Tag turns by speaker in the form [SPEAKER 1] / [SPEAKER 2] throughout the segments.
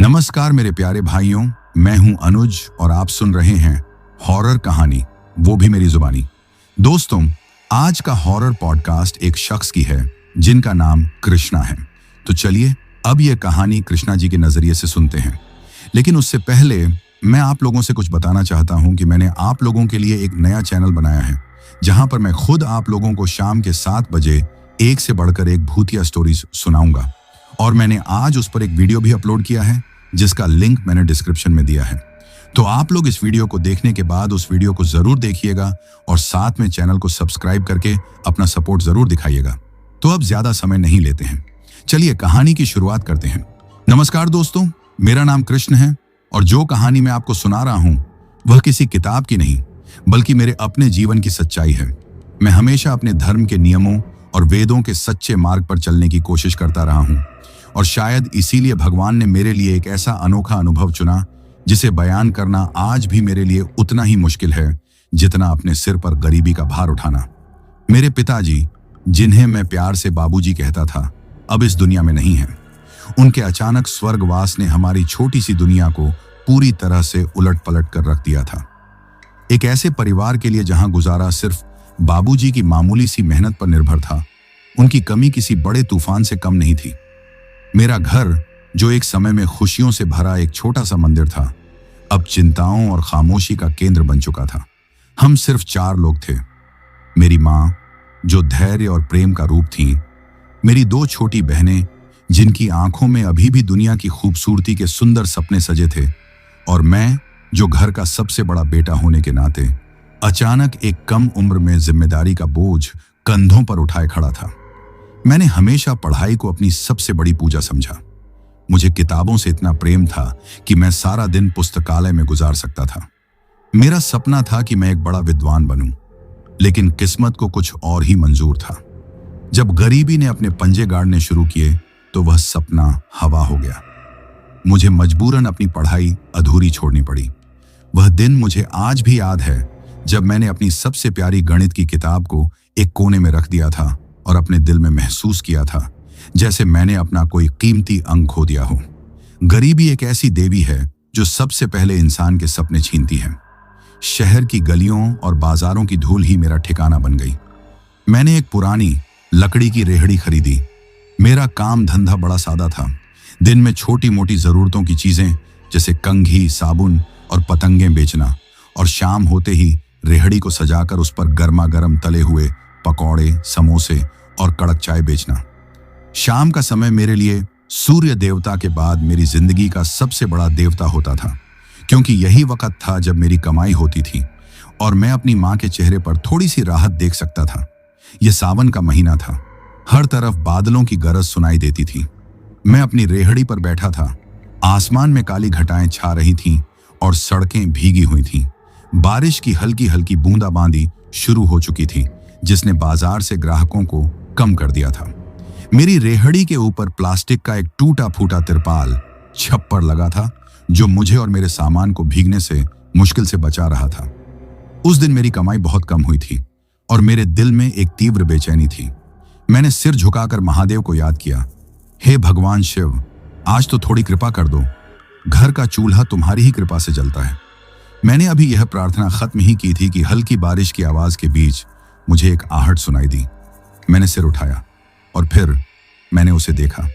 [SPEAKER 1] नमस्कार मेरे प्यारे भाइयों, मैं हूं अनुज और आप सुन रहे हैं हॉरर कहानी, वो भी मेरी जुबानी। दोस्तों, आज का हॉरर पॉडकास्ट एक शख्स की है जिनका नाम कृष्णा है। तो चलिए अब ये कहानी कृष्णा जी के नजरिए से सुनते हैं। लेकिन उससे पहले मैं आप लोगों से कुछ बताना चाहता हूं कि मैंने आप लोगों के लिए एक नया चैनल बनाया है जहां पर मैं खुद आप लोगों को शाम के 7 बजे एक से बढ़कर एक भूतिया स्टोरीज सुनाऊंगा। और मैंने आज उस पर एक वीडियो भी अपलोड किया है जिसका लिंक मैंने डिस्क्रिप्शन में दिया है। तो आप लोग इस वीडियो को देखने के बाद उस वीडियो को जरूर देखिएगा और साथ में चैनल को सब्सक्राइब करके अपना सपोर्ट जरूर दिखाइएगा। तो अब ज्यादा समय नहीं लेते हैं, चलिए कहानी की शुरुआत करते हैं। नमस्कार दोस्तों, मेरा नाम कृष्ण है और जो कहानी मैं आपको सुना रहा हूं वह किसी किताब की नहीं बल्कि मेरे अपने जीवन की सच्चाई है। मैं हमेशा अपने धर्म के नियमों और वेदों के सच्चे मार्ग पर चलने की कोशिश करता रहा हूं और शायद इसीलिए भगवान ने मेरे लिए एक ऐसा अनोखा अनुभव चुना जिसे बयान करना आज भी मेरे लिए उतना ही मुश्किल है जितना अपने सिर पर गरीबी का भार उठाना। मेरे पिताजी, जिन्हें मैं प्यार से बाबूजी कहता था, अब इस दुनिया में नहीं हैं। उनके अचानक स्वर्गवास ने हमारी छोटी सी दुनिया को पूरी तरह से उलट पलट कर रख दिया था। एक ऐसे परिवार के लिए जहां गुजारा सिर्फ बाबूजी की मामूली सी मेहनत पर निर्भर था, उनकी कमी किसी बड़े तूफान से कम नहीं थी। मेरा घर, जो एक समय में खुशियों से भरा एक छोटा सा मंदिर था, अब चिंताओं और खामोशी का केंद्र बन चुका था। हम सिर्फ 4 लोग थे। मेरी माँ, जो धैर्य और प्रेम का रूप थी, मेरी 2 छोटी बहनें जिनकी आंखों में अभी भी दुनिया की खूबसूरती के सुंदर सपने सजे थे, और मैं, जो घर का सबसे बड़ा बेटा होने के नाते अचानक एक कम उम्र में जिम्मेदारी का बोझ कंधों पर उठाए खड़ा था। मैंने हमेशा पढ़ाई को अपनी सबसे बड़ी पूजा समझा। मुझे किताबों से इतना प्रेम था कि मैं सारा दिन पुस्तकालय में गुजार सकता था। मेरा सपना था कि मैं एक बड़ा विद्वान बनूं, लेकिन किस्मत को कुछ और ही मंजूर था। जब गरीबी ने अपने पंजे गाड़ने शुरू किए तो वह सपना हवा हो गया। मुझे मजबूरन अपनी पढ़ाई अधूरी छोड़नी पड़ी। वह दिन मुझे आज भी याद है जब मैंने अपनी सबसे प्यारी गणित की किताब को एक कोने में रख दिया था और अपने दिल में महसूस किया था जैसे मैंने अपना कोई कीमती अंग खो दिया हो। गरीबी एक ऐसी देवी है जो सबसे पहले इंसान के सपने छीनती है। शहर की गलियों और बाजारों की धूल ही मेरा ठिकाना बन गई। मैंने एक पुरानी लकड़ी की रेहड़ी खरीदी। मेरा काम धंधा बड़ा सादा था। दिन में छोटी मोटी जरूरतों की चीजें जैसे कंघी, साबुन और पतंगें बेचना, और शाम होते ही रेहड़ी को सजाकर उस पर गर्मा गर्म तले हुए पकौड़े, समोसे और कड़क चाय बेचना। शाम का समय मेरे लिए सूर्य देवता के बाद मेरी जिंदगी का सबसे बड़ा देवता होता था, क्योंकि यही वक्त था जब मेरी कमाई होती थी और मैं अपनी माँ के चेहरे पर थोड़ी सी राहत देख सकता था। यह सावन का महीना था। हर तरफ बादलों की गरज सुनाई देती थी। मैं अपनी रेहड़ी पर बैठा था। आसमान में काली घटाएं छा रही थीं और सड़कें भीगी हुई थीं। बारिश की हल्की हल्की बूंदाबांदी शुरू हो चुकी थी जिसने बाजार से ग्राहकों को कम कर दिया था। मेरी रेहड़ी के ऊपर प्लास्टिक का एक टूटा फूटा तिरपाल छप्पर लगा था जो मुझे और मेरे सामान को भीगने से मुश्किल से बचा रहा था। उस दिन मेरी कमाई बहुत कम हुई थी और मेरे दिल में एक तीव्र बेचैनी थी। मैंने सिर झुकाकर महादेव को याद किया। हे भगवान शिव, आज तो थोड़ी कृपा कर दो। घर का चूल्हा तुम्हारी ही कृपा से जलता है। मैंने अभी यह प्रार्थना खत्म ही की थी कि हल्की बारिश की आवाज के बीच मुझे एक आहट सुनाई दी। मैंने सिर उठाया और फिर मैंने उसे देखा।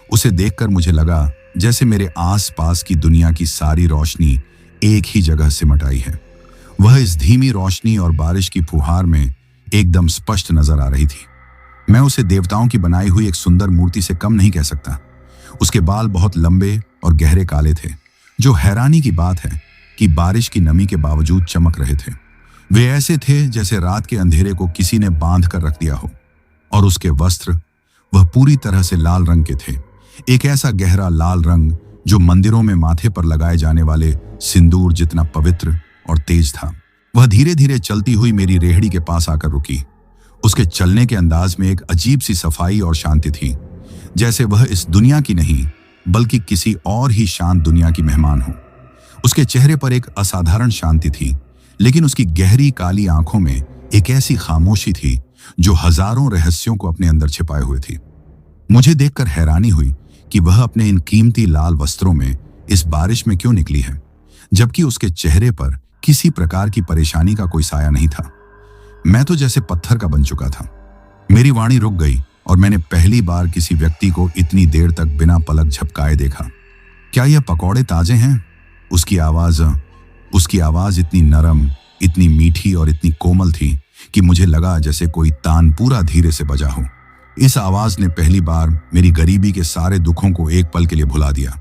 [SPEAKER 1] उसे देखकर मुझे लगा जैसे मेरे आसपास की दुनिया की सारी रोशनी एक ही जगह सिमट आई है। वह इस धीमी रोशनी और बारिश की फुहार में एकदम स्पष्ट नजर आ रही थी। मैं उसे देवताओं की बनाई हुई एक सुंदर मूर्ति से कम नहीं कह सकता। उसके बाल बहुत लंबे और गहरे काले थे, जो हैरानी की बात है कि बारिश की नमी के बावजूद चमक रहे थे। वे ऐसे थे जैसे रात के अंधेरे को किसी ने बांध कर रख दिया हो। और उसके वस्त्र, वह पूरी तरह से लाल रंग के थे। एक ऐसा गहरा लाल रंग जो मंदिरों में माथे पर लगाए जाने वाले सिंदूर जितना पवित्र और तेज था। वह धीरे धीरे चलती हुई मेरी रेहड़ी के पास आकर रुकी। उसके चलने के अंदाज में एक अजीब सी सफाई और शांति थी, जैसे वह इस दुनिया की नहीं बल्कि किसी और ही शांत दुनिया की मेहमान हो। उसके चेहरे पर एक असाधारण शांति थी, लेकिन उसकी गहरी काली आंखों में एक ऐसी खामोशी थी जो हजारों रहस्यों को अपने अंदर छिपाए हुए थी। मुझे देखकर हैरानी हुई कि वह अपने इन कीमती लाल वस्त्रों में इस बारिश में क्यों निकली है, जबकि उसके चेहरे पर किसी प्रकार की परेशानी का कोई साया नहीं था। मैं तो जैसे पत्थर का बन चुका था। मेरी वाणी रुक गई और मैंने पहली बार किसी व्यक्ति को इतनी देर तक बिना पलक झपकाए देखा। क्या यह पकौड़े ताजे हैं? उसकी आवाज इतनी नरम, इतनी मीठी और इतनी कोमल थी कि मुझे लगा जैसे कोई तानपूरा धीरे से बजा हो। इस आवाज ने पहली बार मेरी गरीबी के सारे दुखों को एक पल के लिए भुला दिया।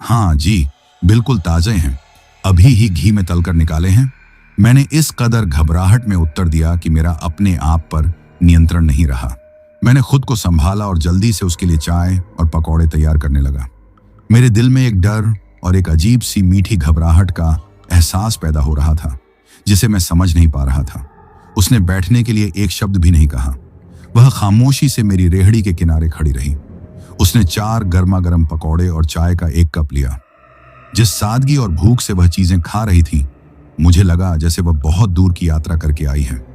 [SPEAKER 1] हाँ जी, बिल्कुल ताजे हैं, अभी ही घी में तलकर निकाले हैं। मैंने इस कदर घबराहट में उत्तर दिया कि मेरा अपने आप पर नियंत्रण नहीं रहा। मैंने खुद को संभाला और जल्दी से उसके लिए चाय और पकौड़े तैयार करने लगा। मेरे दिल में एक डर और एक अजीब सी मीठी घबराहट का एहसास पैदा हो रहा था, जिसे मैं समझ नहीं पा रहा था। उसने बैठने के लिए एक शब्द भी नहीं कहा। वह खामोशी से मेरी रेहड़ी के किनारे खड़ी रही। उसने 4 गर्मा गर्म पकौड़े और चाय का एक कप लिया। जिस सादगी और भूख से वह चीजें खा रही थी, मुझे लगा जैसे वह बहुत दूर की यात्रा करके आई है।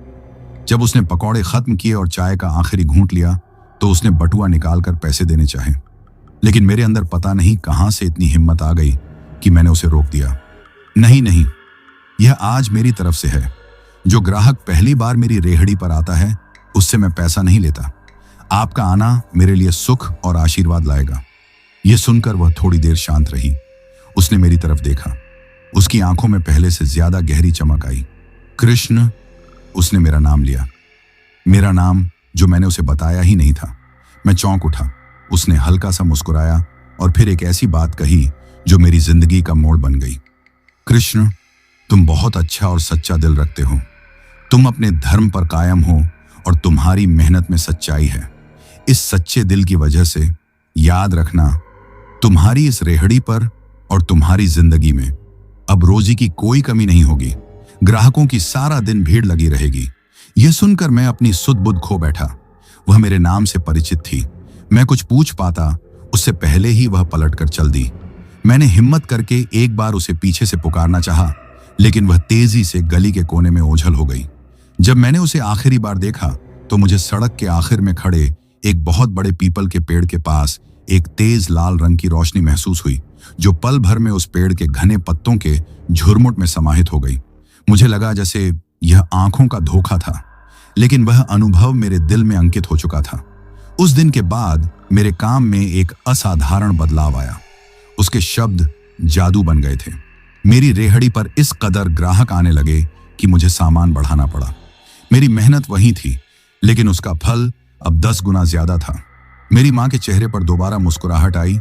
[SPEAKER 1] जब उसने पकौड़े खत्म किए और चाय का आखिरी घूंट लिया तो उसने बटुआ निकालकर पैसे देने चाहे, लेकिन मेरे अंदर पता नहीं कहां से इतनी हिम्मत आ गई कि मैंने उसे रोक दिया। नहीं नहीं, यह आज मेरी तरफ से है। जो ग्राहक पहली बार मेरी रेहड़ी पर आता है, उससे मैं पैसा नहीं लेता। आपका आना मेरे लिए सुख और आशीर्वाद लाएगा। यह सुनकर वह थोड़ी देर शांत रही। उसने मेरी तरफ देखा। उसकी आंखों में पहले से ज्यादा गहरी चमक आई। कृष्ण, उसने मेरा नाम लिया। मेरा नाम जो मैंने उसे बताया ही नहीं था। मैं चौंक उठा। उसने हल्का सा मुस्कुराया और फिर एक ऐसी बात कही जो मेरी जिंदगी का मोड़ बन गई। कृष्ण, तुम बहुत अच्छा और सच्चा दिल रखते हो। तुम अपने धर्म पर कायम हो और तुम्हारी मेहनत में सच्चाई है। इस सच्चे दिल की वजह से याद रखना, तुम्हारी इस रेहड़ी पर और तुम्हारी जिंदगी में अब रोजी की कोई कमी नहीं होगी। ग्राहकों की सारा दिन भीड़ लगी रहेगी। यह सुनकर मैं अपनी सुध बुध खो बैठा। वह मेरे नाम से परिचित थी। मैं कुछ पूछ पाता उससे पहले ही वह पलटकर चल दी। मैंने हिम्मत करके एक बार उसे पीछे से पुकारना चाहा, लेकिन वह तेजी से गली के कोने में ओझल हो गई। जब मैंने उसे आखिरी बार देखा तो मुझे सड़क के आखिर में खड़े एक बहुत बड़े पीपल के पेड़ के पास एक तेज लाल रंग की रोशनी महसूस हुई, जो पल भर में उस पेड़ के घने पत्तों के झुरमुट में समाहित हो गई। मुझे लगा जैसे यह आंखों का धोखा था, लेकिन वह अनुभव मेरे दिल में अंकित हो चुका था। उस दिन के बाद मेरे काम में एक असाधारण बदलाव आया। उसके शब्द जादू बन गए थे। मेरी रेहड़ी पर इस कदर ग्राहक आने लगे कि मुझे सामान बढ़ाना पड़ा। मेरी मेहनत वही थी, लेकिन उसका फल अब 10 गुना ज्यादा था। मेरी मां के चेहरे पर दोबारा मुस्कुराहट आई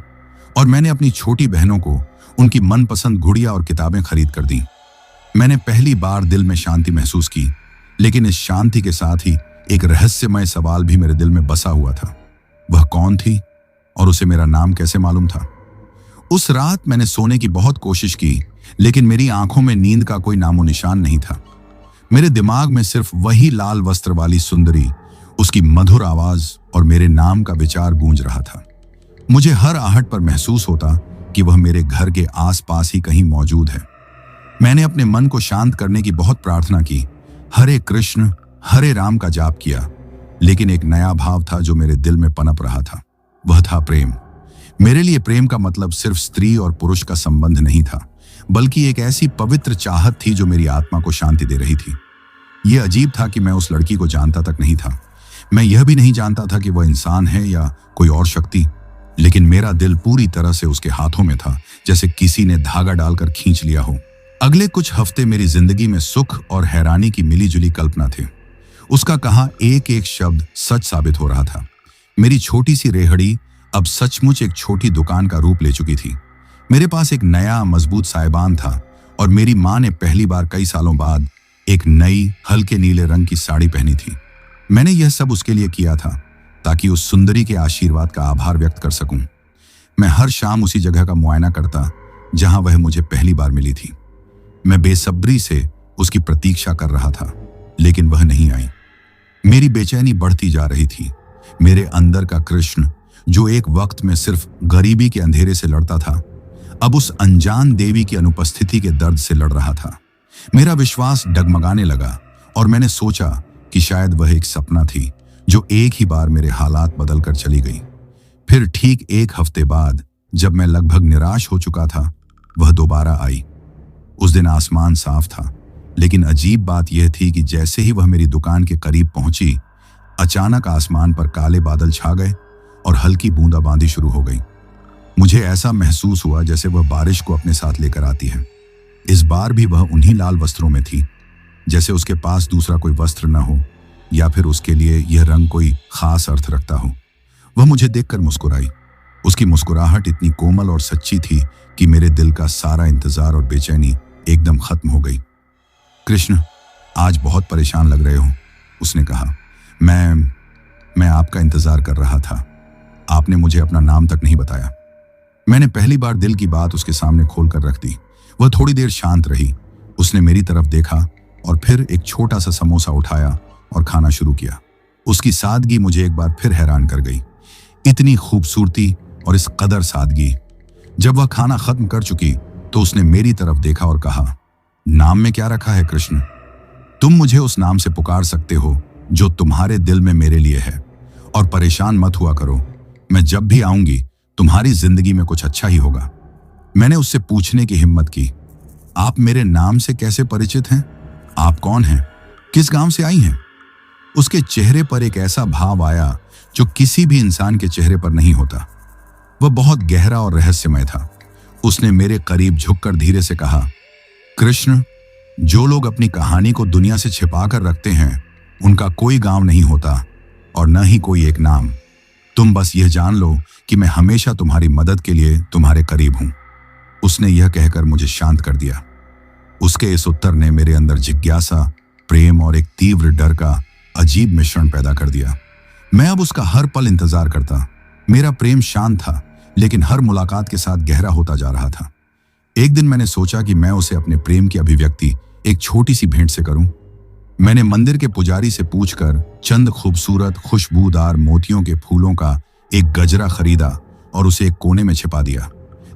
[SPEAKER 1] और मैंने अपनी छोटी बहनों को उनकी मनपसंद गुड़िया और किताबें खरीद कर दी। मैंने पहली बार दिल में शांति महसूस की, लेकिन इस शांति के साथ ही एक रहस्यमय सवाल भी मेरे दिल में बसा हुआ था। वह कौन थी और उसे मेरा नाम कैसे मालूम था? उस रात मैंने सोने की बहुत कोशिश की, लेकिन मेरी आंखों में नींद का कोई नामो निशान नहीं था। मेरे दिमाग में सिर्फ वही लाल वस्त्र वाली सुंदरी, उसकी मधुर आवाज और मेरे नाम का विचार गूंज रहा था। मुझे हर आहट पर महसूस होता कि वह मेरे घर के आसपास ही कहीं मौजूद है। मैंने अपने मन को शांत करने की बहुत प्रार्थना की। हरे कृष्ण, हरे राम का जाप किया, लेकिन एक नया भाव था जो मेरे दिल में पनप रहा था। वह था प्रेम। मेरे लिए प्रेम का मतलब सिर्फ स्त्री और पुरुष का संबंध नहीं था, बल्कि एक ऐसी पवित्र चाहत थी जो मेरी आत्मा को शांति दे रही थी। यह अजीब था कि मैं उस लड़की को जानता तक नहीं था। मैं यह भी नहीं जानता था कि वह इंसान है या कोई और शक्ति, लेकिन मेरा दिल पूरी तरह से उसके हाथों में था, जैसे किसी ने धागा डालकर खींच लिया हो। अगले कुछ हफ्ते मेरी जिंदगी में सुख और हैरानी की मिलीजुली कल्पना थे। उसका कहा एक एक शब्द सच साबित हो रहा था। मेरी छोटी सी रेहड़ी अब सचमुच एक छोटी दुकान का रूप ले चुकी थी। मेरे पास एक नया मजबूत साइबान था और मेरी मां ने पहली बार कई सालों बाद एक नई हल्के नीले रंग की साड़ी पहनी थी। मैंने यह सब उसके लिए किया था ताकि उस सुंदरी के आशीर्वाद का आभार व्यक्त कर सकूं। मैं हर शाम उसी जगह का मुआयना करता जहां वह मुझे पहली बार मिली थी। मैं बेसब्री से उसकी प्रतीक्षा कर रहा था, लेकिन वह नहीं आई। मेरी बेचैनी बढ़ती जा रही थी। मेरे अंदर का कृष्ण, जो एक वक्त में सिर्फ गरीबी के अंधेरे से लड़ता था, अब उस अनजान देवी की अनुपस्थिति के दर्द से लड़ रहा था। मेरा विश्वास डगमगाने लगा और मैंने सोचा कि शायद वह एक सपना थी जो एक ही बार मेरे हालात बदलकर चली गई। फिर ठीक 1 हफ्ते बाद, जब मैं लगभग निराश हो चुका था, वह दोबारा आई। उस दिन आसमान साफ था, लेकिन अजीब बात यह थी कि जैसे ही वह मेरी दुकान के करीब पहुंची, अचानक आसमान पर काले बादल छा गए और हल्की बूंदाबांदी शुरू हो गई। मुझे ऐसा महसूस हुआ जैसे वह बारिश को अपने साथ लेकर आती है। इस बार भी वह उन्हीं लाल वस्त्रों में थी, जैसे उसके पास दूसरा कोई वस्त्र न हो या फिर उसके लिए यह रंग कोई खास अर्थ रखता हो। वह मुझे देखकर मुस्कुराई। उसकी मुस्कुराहट इतनी कोमल और सच्ची थी कि मेरे दिल का सारा इंतजार और बेचैनी एकदम खत्म हो गई। कृष्ण, आज बहुत परेशान लग रहे हो, उसने कहा। मैं आपका इंतजार कर रहा था। आपने मुझे अपना नाम तक नहीं बताया। मैंने पहली बार दिल की बात उसके सामने खोलकर रख दी। वह थोड़ी देर शांत रही। उसने मेरी तरफ देखा और फिर एक छोटा सा समोसा उठाया और खाना शुरू किया। उसकी सादगी मुझे एक बार फिर हैरान कर गई। इतनी खूबसूरती और इस कदर सादगी। जब वह खाना खत्म कर चुकी तो उसने मेरी तरफ देखा और कहा, नाम में क्या रखा है कृष्ण? तुम मुझे उस नाम से पुकार सकते हो जो तुम्हारे दिल में मेरे लिए है। और परेशान मत हुआ करो, मैं जब भी आऊंगी तुम्हारी जिंदगी में कुछ अच्छा ही होगा। मैंने उससे पूछने की हिम्मत की, आप मेरे नाम से कैसे परिचित हैं? आप कौन हैं? किस गांव से आई हैं? उसके चेहरे पर एक ऐसा भाव आया जो किसी भी इंसान के चेहरे पर नहीं होता। वह बहुत गहरा और रहस्यमय था। उसने मेरे करीब झुककर धीरे से कहा, कृष्ण, जो लोग अपनी कहानी को दुनिया से छिपा कर रखते हैं उनका कोई गांव नहीं होता और न ही कोई एक नाम। तुम बस यह जान लो कि मैं हमेशा तुम्हारी मदद के लिए तुम्हारे करीब हूं। उसने यह कहकर मुझे शांत कर दिया। उसके इस उत्तर ने मेरे अंदर जिज्ञासा, प्रेम और एक तीव्र डर का अजीब मिश्रण पैदा कर दिया। मैं अब उसका हर पल इंतजार करता। मेरा प्रेम शांत था, लेकिन हर मुलाकात के साथ गहरा होता जा रहा था। एक दिन मैंने सोचा कि मैं उसे अपने प्रेम की अभिव्यक्ति एक छोटी सी भेंट से करूं। मैंने मंदिर के पुजारी से पूछकर चंद खूबसूरत खुशबूदार मोतियों के फूलों का एक गजरा खरीदा और उसे एक कोने में छिपा दिया।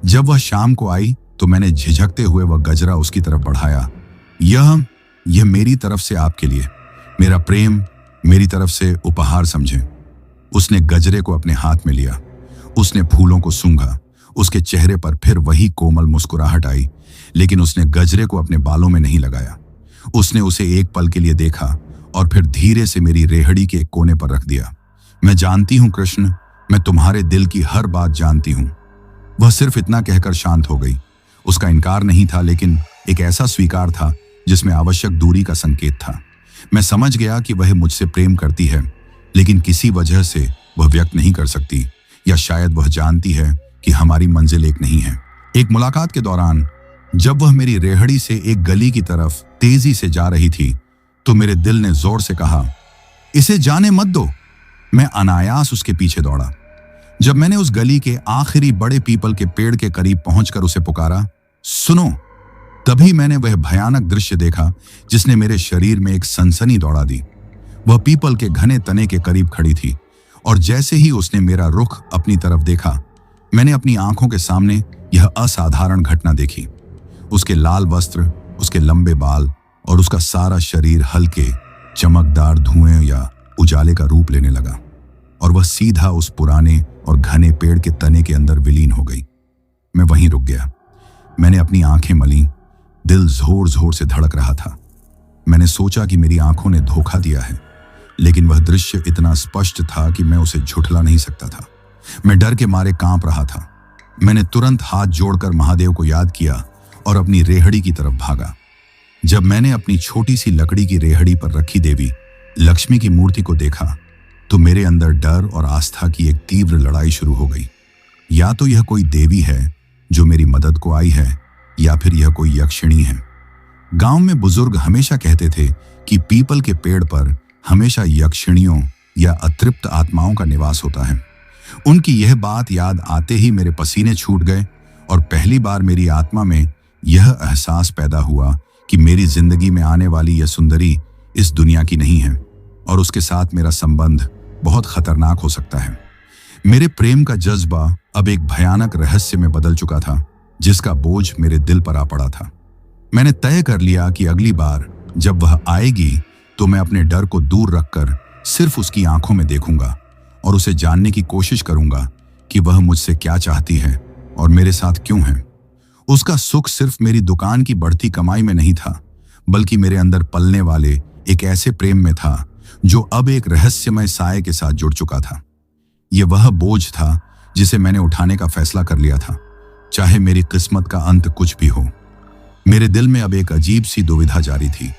[SPEAKER 1] जब वह शाम को आई तो मैंने झिझकते हुए वह गजरा उसकी तरफ बढ़ाया। यह मेरी तरफ से आपके लिए, मेरा प्रेम मेरी तरफ से उपहार समझें। उसने गजरे को अपने हाथ में लिया। उसने फूलों को सूंघा। उसके चेहरे पर फिर वही कोमल मुस्कुराहट आई, लेकिन उसने गजरे को अपने बालों में नहीं लगाया। उसने उसे एक पल के लिए देखा और फिर धीरे से मेरी रेहड़ी के एक कोने पर रख दिया। मैं जानती हूं कृष्ण, मैं तुम्हारे दिल की हर बात जानती हूं। वह सिर्फ इतना कहकर शांत हो गई। उसका इनकार नहीं था, लेकिन एक ऐसा स्वीकार था जिसमें आवश्यक दूरी का संकेत था। मैं समझ गया कि वह मुझसे प्रेम करती है, लेकिन किसी वजह से वह व्यक्त नहीं कर सकती, या शायद वह जानती है कि हमारी मंजिल एक नहीं है। एक मुलाकात के दौरान जब वह मेरी रेहड़ी से एक गली की तरफ तेजी से जा रही थी तो मेरे दिल ने जोर से कहा, इसे जाने मत दो। मैं अनायास उसके पीछे दौड़ा। जब मैंने उस गली के आखिरी बड़े पीपल के पेड़ के करीब पहुंचकर उसे पुकारा, सुनो, तभी मैंने वह भयानक दृश्य देखा जिसने मेरे शरीर में एक सनसनी दौड़ा दी। वह पीपल के घने तने के करीब खड़ी थी और जैसे ही उसने मेरा रुख अपनी तरफ देखा, मैंने अपनी आंखों के सामने यह असाधारण घटना देखी। उसके लाल वस्त्र, उसके लंबे बाल और उसका सारा शरीर हल्के चमकदार धुएं या उजाले का रूप लेने लगा और वह सीधा उस पुराने और घने पेड़ के तने के अंदर विलीन हो गई। मैं वहीं रुक गया। मैंने अपनी आंखें मली। दिल जोर जोर से धड़क रहा था। मैंने सोचा कि मेरी आंखों ने धोखा दिया है, लेकिन वह दृश्य इतना स्पष्ट था कि मैं उसे झुठला नहीं सकता था। मैं डर के मारे कांप रहा था। मैंने तुरंत हाथ जोड़कर महादेव को याद किया और अपनी रेहड़ी की तरफ भागा। जब मैंने अपनी छोटी सी लकड़ी की रेहड़ी पर रखी देवी लक्ष्मी की मूर्ति को देखा तो मेरे अंदर डर और आस्था की एक तीव्र लड़ाई शुरू हो गई। या तो यह कोई देवी है जो मेरी मदद को आई है, या फिर यह कोई यक्षिणी है। गांव में बुजुर्ग हमेशा कहते थे कि पीपल के पेड़ पर हमेशा यक्षिणियों या अतृप्त आत्माओं का निवास होता है। उनकी यह बात याद आते ही मेरे पसीने छूट गए और पहली बार मेरी आत्मा में यह एहसास पैदा हुआ कि मेरी जिंदगी में आने वाली यह सुंदरी इस दुनिया की नहीं है और उसके साथ मेरा संबंध बहुत खतरनाक हो सकता है। मेरे प्रेम का जज्बा अब एक भयानक रहस्य में बदल चुका था, जिसका बोझ मेरे दिल पर आ पड़ा था। मैंने तय कर लिया कि अगली बार जब वह आएगी तो मैं अपने डर को दूर रखकर सिर्फ उसकी आंखों में देखूंगा और उसे जानने की कोशिश करूंगा कि वह मुझसे क्या चाहती है और मेरे साथ क्यों है। उसका सुख सिर्फ मेरी दुकान की बढ़ती कमाई में नहीं था, बल्कि मेरे अंदर पलने वाले एक ऐसे प्रेम में था जो अब एक रहस्यमय साये के साथ जुड़ चुका था। यह वह बोझ था जिसे मैंने उठाने का फैसला कर लिया था, चाहे मेरी किस्मत का अंत कुछ भी हो। मेरे दिल में अब एक अजीब सी दुविधा जारी थी।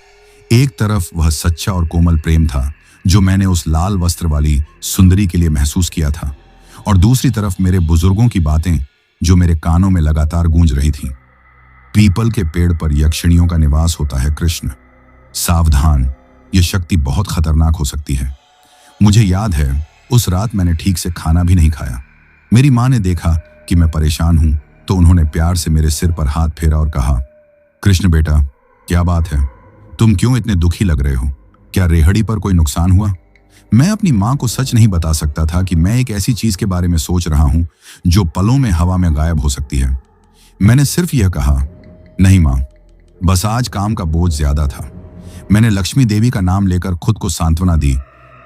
[SPEAKER 1] एक तरफ वह सच्चा और कोमल प्रेम था जो मैंने उस लाल वस्त्र वाली सुंदरी के लिए महसूस किया था, और दूसरी तरफ मेरे बुजुर्गों की बातें जो मेरे कानों में लगातार गूंज रही थीं। पीपल के पेड़ पर यक्षिणियों का निवास होता है कृष्ण, सावधान, यह शक्ति बहुत खतरनाक हो सकती है। मुझे याद है उस रात मैंने ठीक से खाना भी नहीं खाया। मेरी माँ ने देखा कि मैं परेशान हूं तो उन्होंने प्यार से मेरे सिर पर हाथ फेरा और कहा, कृष्ण बेटा, क्या बात है? तुम क्यों इतने दुखी लग रहे हो? क्या रेहड़ी पर कोई नुकसान हुआ? मैं अपनी माँ को सच नहीं बता सकता था कि मैं एक ऐसी चीज के बारे में सोच रहा हूं जो पलों में हवा में गायब हो सकती है। मैंने सिर्फ यह कहा, नहीं माँ, बस आज काम का बोझ ज्यादा था। मैंने लक्ष्मी देवी का नाम लेकर खुद को सांत्वना दी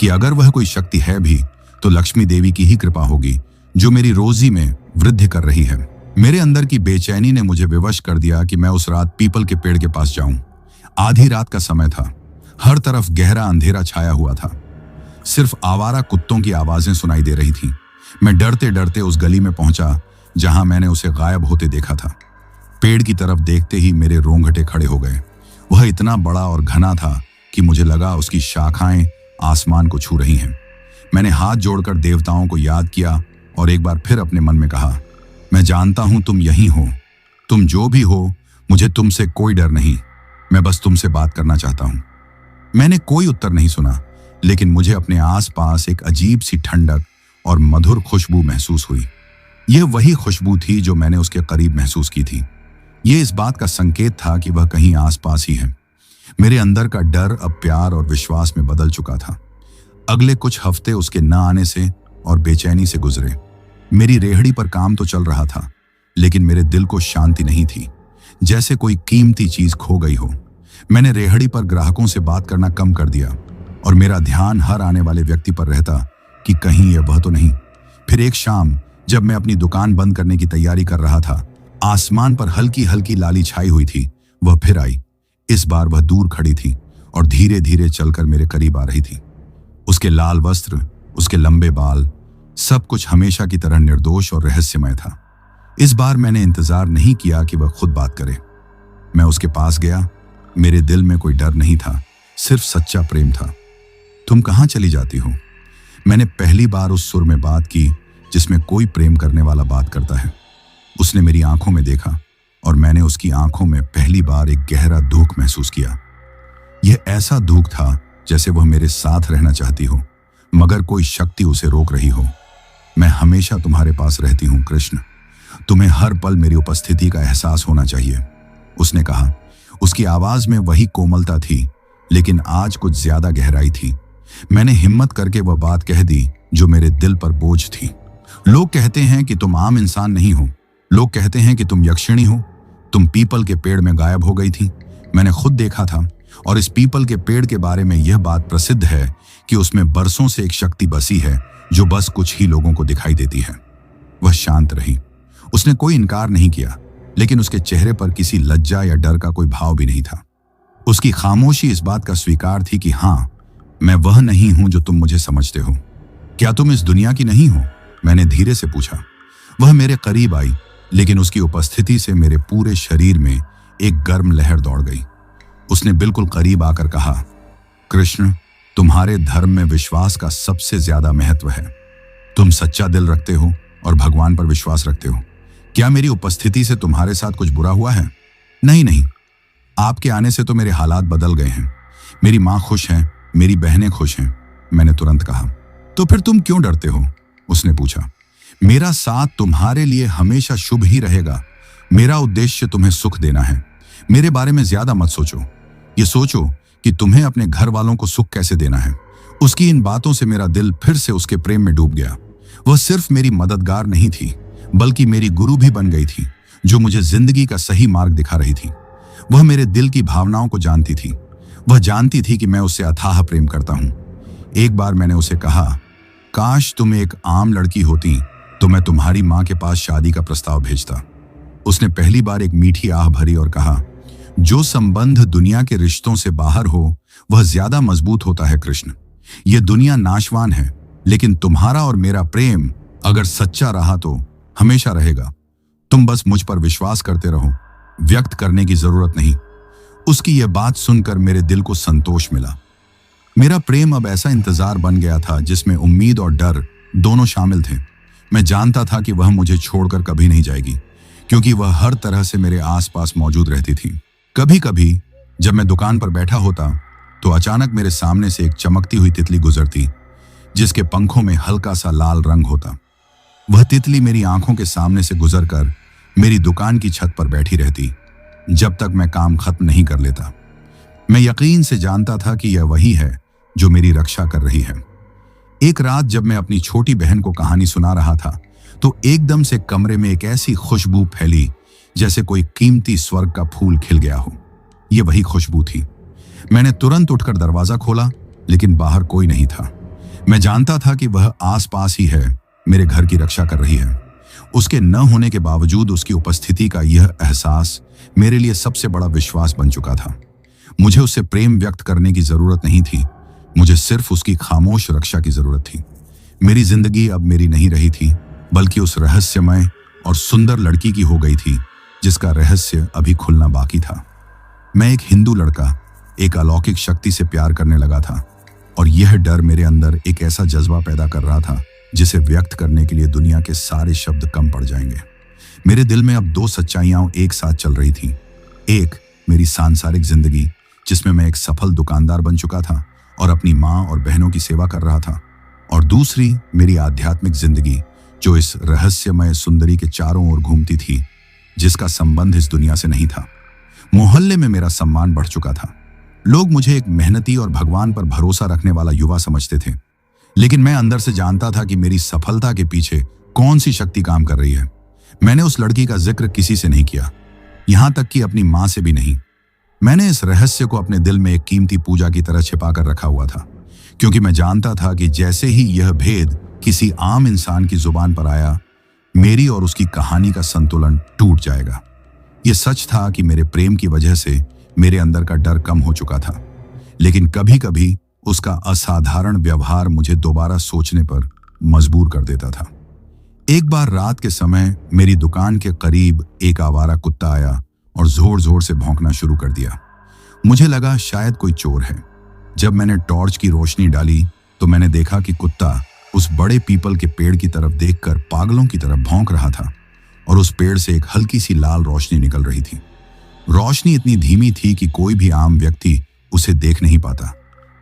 [SPEAKER 1] कि अगर वह कोई शक्ति है भी तो लक्ष्मी देवी की ही कृपा होगी जो मेरी रोजी में वृद्धि कर रही है। मेरे अंदर की बेचैनी ने मुझे विवश कर दिया कि मैं उस रात पीपल के पेड़ के पास जाऊं। आधी रात का समय था, हर तरफ गहरा अंधेरा छाया हुआ था, सिर्फ आवारा कुत्तों की आवाजें सुनाई दे रही थीं। मैं डरते डरते उस गली में पहुंचा जहां मैंने उसे गायब होते देखा था। पेड़ की तरफ देखते ही मेरे रोंगटे खड़े हो गए। वह इतना बड़ा और घना था कि मुझे लगा उसकी शाखाएं आसमान को छू रही हैं। मैंने हाथ जोड़कर देवताओं को याद किया और एक बार फिर अपने मन में कहा, मैं जानता हूं तुम यहीं हो, तुम जो भी हो, मुझे तुमसे कोई डर नहीं, मैं बस तुमसे बात करना चाहता हूं। मैंने कोई उत्तर नहीं सुना, लेकिन मुझे अपने आसपास एक अजीब सी ठंडक और मधुर खुशबू महसूस हुई। यह वही खुशबू थी जो मैंने उसके करीब महसूस की थी। यह इस बात का संकेत था कि वह कहीं आसपास ही है। मेरे अंदर का डर अब प्यार और विश्वास में बदल चुका था। अगले कुछ हफ्ते उसके न आने से और बेचैनी से गुजरे। मेरी रेहड़ी पर काम तो चल रहा था, लेकिन मेरे दिल को शांति नहीं थी, जैसे कोई कीमती चीज खो गई हो। मैंने रेहड़ी पर ग्राहकों से बात करना कम कर दिया और मेरा ध्यान हर आने वाले व्यक्ति पर रहता कि कहीं यह वह तो नहीं। फिर एक शाम जब मैं अपनी दुकान बंद करने की तैयारी कर रहा था, आसमान पर हल्की हल्की लाली छाई हुई थी। वह फिर आई। इस बार वह दूर खड़ी थी और धीरे धीरे चलकर मेरे करीब आ रही थी। उसके लाल वस्त्र, उसके लंबे बाल, सब कुछ हमेशा की तरह निर्दोष और रहस्यमय था। इस बार मैंने इंतजार नहीं किया कि वह खुद बात करे। मैं उसके पास गया। मेरे दिल में कोई डर नहीं था, सिर्फ सच्चा प्रेम था। तुम कहाँ चली जाती हो? मैंने पहली बार उस सुर में बात की जिसमें कोई प्रेम करने वाला बात करता है। उसने मेरी आंखों में देखा और मैंने उसकी आंखों में पहली बार एक गहरा दुख महसूस किया। यह ऐसा दुख था जैसे वह मेरे साथ रहना चाहती हो, मगर कोई शक्ति उसे रोक रही हो। मैं हमेशा तुम्हारे पास रहती हूं कृष्ण, तुम्हें हर पल मेरी उपस्थिति का एहसास होना चाहिए, उसने कहा। उसकी आवाज में वही कोमलता थी, लेकिन आज कुछ ज्यादा गहराई थी। मैंने हिम्मत करके वह बात कह दी जो मेरे दिल पर बोझ थी। लोग कहते हैं कि तुम आम इंसान नहीं हो, लोग कहते हैं कि तुम यक्षिणी हो, तुम पीपल के पेड़ में गायब हो गई थी। मैंने खुद देखा था, और इस पीपल के पेड़ के बारे में यह बात प्रसिद्ध है कि उसमें बरसों से एक शक्ति बसी है जो बस कुछ ही लोगों को दिखाई देती है। वह शांत रही। उसने कोई इनकार नहीं किया, लेकिन उसके चेहरे पर किसी लज्जा या डर का कोई भाव भी नहीं था। उसकी खामोशी इस बात का स्वीकार थी कि हाँ, मैं वह नहीं हूं जो तुम मुझे समझते हो। क्या तुम इस दुनिया की नहीं हो? मैंने धीरे से पूछा। वह मेरे करीब आई, लेकिन उसकी उपस्थिति से मेरे पूरे शरीर में एक गर्म लहर दौड़ गई। उसने बिल्कुल करीब आकर कहा, कृष्ण, तुम्हारे धर्म में विश्वास का सबसे ज्यादा महत्व है। तुम सच्चा दिल रखते हो और भगवान पर विश्वास रखते हो। क्या मेरी उपस्थिति से तुम्हारे साथ कुछ बुरा हुआ है? नहीं नहीं, आपके आने से तो मेरे हालात बदल गए हैं। मेरी माँ खुश है, मेरी बहनें खुश हैं, मैंने तुरंत कहा। तो फिर तुम क्यों डरते हो? उसने पूछा। मेरा साथ तुम्हारे लिए हमेशा शुभ ही रहेगा। मेरा उद्देश्य तुम्हें सुख देना है। मेरे बारे में ज्यादा मत सोचो। ये सोचो कि तुम्हें अपने घर वालों को सुख कैसे देना है। उसकी इन बातों से मेरा दिल फिर से उसके प्रेम में डूब गया। वह सिर्फ मेरी मददगार नहीं थी, बल्कि मेरी गुरु भी बन गई थी, जो मुझे जिंदगी का सही मार्ग दिखा रही थी। वह मेरे दिल की भावनाओं को जानती थी। वह जानती थी कि मैं उससे अथाह प्रेम करता हूं। एक बार मैंने उसे कहा, काश तुम एक आम लड़की होती तो मैं तुम्हारी माँ के पास शादी का प्रस्ताव भेजता। उसने पहली बार एक मीठी आह भरी और कहा, जो संबंध दुनिया के रिश्तों से बाहर हो वह ज्यादा मजबूत होता है कृष्ण। यह दुनिया नाशवान है, लेकिन तुम्हारा और मेरा प्रेम अगर सच्चा रहा तो हमेशा रहेगा। तुम बस मुझ पर विश्वास करते रहो, व्यक्त करने की जरूरत नहीं। उसकी यह बात सुनकर मेरे दिल को संतोष मिला। मेरा प्रेम अब ऐसा इंतजार बन गया था जिसमें उम्मीद और डर दोनों शामिल थे। मैं जानता था कि वह मुझे छोड़कर कभी नहीं जाएगी, क्योंकि वह हर तरह से मेरे आसपास मौजूद रहती थी। कभी कभी जब मैं दुकान पर बैठा होता तो अचानक मेरे सामने से एक चमकती हुई तितली गुजरती, जिसके पंखों में हल्का सा लाल रंग होता। वह तितली मेरी आंखों के सामने से गुजरकर मेरी दुकान की छत पर बैठी रहती जब तक मैं काम खत्म नहीं कर लेता। मैं यकीन से जानता था कि यह वही है जो मेरी रक्षा कर रही है। एक रात जब मैं अपनी छोटी बहन को कहानी सुना रहा था तो एकदम से कमरे में एक ऐसी खुशबू फैली जैसे कोई कीमती स्वर्ग का फूल खिल गया हो। यह वही खुशबू थी। मैंने तुरंत उठकर दरवाजा खोला, लेकिन बाहर कोई नहीं था। मैं जानता था कि वह आसपास ही है, मेरे घर की रक्षा कर रही है। उसके न होने के बावजूद उसकी उपस्थिति का यह एहसास मेरे लिए सबसे बड़ा विश्वास बन चुका था। मुझे उससे प्रेम व्यक्त करने की जरूरत नहीं थी, मुझे सिर्फ उसकी खामोश रक्षा की जरूरत थी। मेरी जिंदगी अब मेरी नहीं रही थी, बल्कि उस रहस्यमय और सुंदर लड़की की हो गई थी जिसका रहस्य अभी खुलना बाकी था। मैं एक हिंदू लड़का एक अलौकिक शक्ति से प्यार करने लगा था, और यह डर मेरे अंदर एक ऐसा जज्बा पैदा कर रहा था जिसे व्यक्त करने के लिए दुनिया के सारे शब्द कम पड़ जाएंगे। मेरे दिल में अब दो सच्चाइयां एक साथ चल रही थी। एक मेरी सांसारिक जिंदगी, जिसमें मैं एक सफल दुकानदार बन चुका था और अपनी माँ और बहनों की सेवा कर रहा था, और दूसरी मेरी आध्यात्मिक जिंदगी, जो इस रहस्यमय सुंदरी के चारों ओर घूमती थी, जिसका संबंध इस दुनिया से नहीं था। मोहल्ले में मेरा सम्मान बढ़ चुका था। लोग मुझे एक मेहनती और भगवान पर भरोसा रखने वाला युवा समझते थे, लेकिन मैं अंदर से जानता था कि मेरी सफलता के पीछे कौन सी शक्ति काम कर रही है। मैंने उस लड़की का जिक्र किसी से नहीं किया, यहां तक कि अपनी मां से भी नहीं। मैंने इस रहस्य को अपने दिल में एक कीमती पूजा की तरह छिपा कर रखा हुआ था, क्योंकि मैं जानता था कि जैसे ही यह भेद किसी आम इंसान की जुबान पर आया, मेरी और उसकी कहानी का संतुलन टूट जाएगा। यह सच था कि मेरे प्रेम की वजह से मेरे अंदर का डर कम हो चुका था, लेकिन कभी कभी उसका असाधारण व्यवहार मुझे दोबारा सोचने पर मजबूर कर देता था। एक बार रात के समय मेरी दुकान के करीब एक आवारा कुत्ता आया और जोर जोर से भौंकना शुरू कर दिया। मुझे लगा शायद कोई चोर है। जब मैंने टॉर्च की रोशनी डाली तो मैंने देखा कि कुत्ता उस बड़े पीपल के पेड़ की तरफ देखकर पागलों की तरफ भौंक रहा था, और उस पेड़ से एक हल्की सी लाल रोशनी निकल रही थी। रोशनी इतनी धीमी थी कि कोई भी आम व्यक्ति उसे देख नहीं पाता,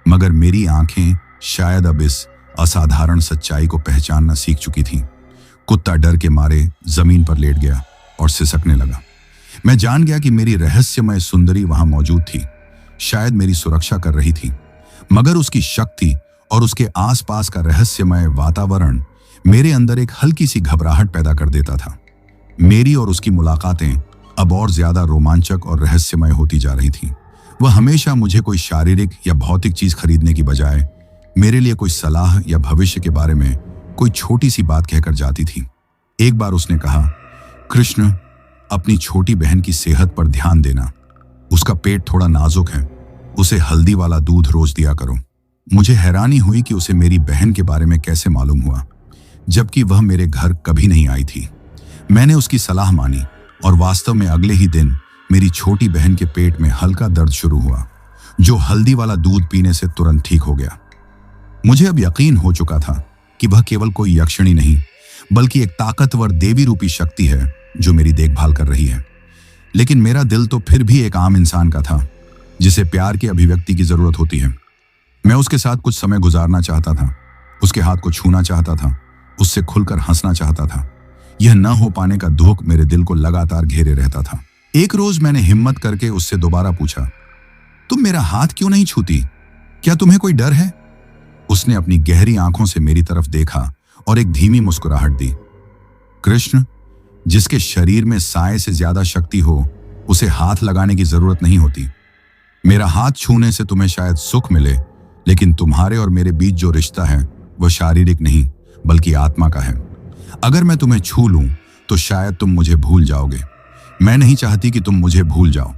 [SPEAKER 1] मगर मेरी आंखें शायद अब इस असाधारण सच्चाई को पहचानना सीख चुकी थीं। कुत्ता डर के मारे जमीन पर लेट गया और सिसकने लगा। मैं जान गया कि मेरी रहस्यमय सुंदरी वहां मौजूद थी, शायद मेरी सुरक्षा कर रही थी, मगर उसकी शक्ति और उसके आसपास का रहस्यमय वातावरण मेरे अंदर एक हल्की सी घबराहट पैदा कर देता था। मेरी और उसकी मुलाकातें अब और ज्यादा रोमांचक और रहस्यमय होती जा रही थीं। वह हमेशा मुझे कोई शारीरिक या भौतिक चीज खरीदने की बजाय मेरे लिए कोई सलाह या भविष्य के बारे में कोई छोटी सी बात कहकर जाती थी। एक बार उसने कहा, कृष्ण, अपनी छोटी बहन की सेहत पर ध्यान देना। उसका पेट थोड़ा नाजुक है, उसे हल्दी वाला दूध रोज दिया करो। मुझे हैरानी हुई कि उसे मेरी बहन के बारे में कैसे मालूम हुआ, जबकि वह मेरे घर कभी नहीं आई थी। मैंने उसकी सलाह मानी, और वास्तव में अगले ही दिन मेरी छोटी बहन के पेट में हल्का दर्द शुरू हुआ, जो हल्दी वाला दूध पीने से तुरंत ठीक हो गया। मुझे अब यकीन हो चुका था कि वह केवल कोई यक्षिणी नहीं, बल्कि एक ताकतवर देवी रूपी शक्ति है जो मेरी देखभाल कर रही है। लेकिन मेरा दिल तो फिर भी एक आम इंसान का था, जिसे प्यार की अभिव्यक्ति की जरूरत होती है। मैं उसके साथ कुछ समय गुजारना चाहता था, उसके हाथ को छूना चाहता था, उससे खुलकर हंसना चाहता था। यह न हो पाने का दुख मेरे दिल को लगातार घेरे रहता था। एक रोज मैंने हिम्मत करके उससे दोबारा पूछा, तुम मेरा हाथ क्यों नहीं छूती? क्या तुम्हें कोई डर है? उसने अपनी गहरी आंखों से मेरी तरफ देखा और एक धीमी मुस्कुराहट दी। कृष्ण, जिसके शरीर में साए से ज्यादा शक्ति हो, उसे हाथ लगाने की जरूरत नहीं होती। मेरा हाथ छूने से तुम्हें शायद सुख मिले, लेकिन तुम्हारे और मेरे बीच जो रिश्ता है वह शारीरिक नहीं बल्कि आत्मा का है। अगर मैं तुम्हें छू लूं तो शायद तुम मुझे भूल जाओगे, मैं नहीं चाहती कि तुम मुझे भूल जाओ।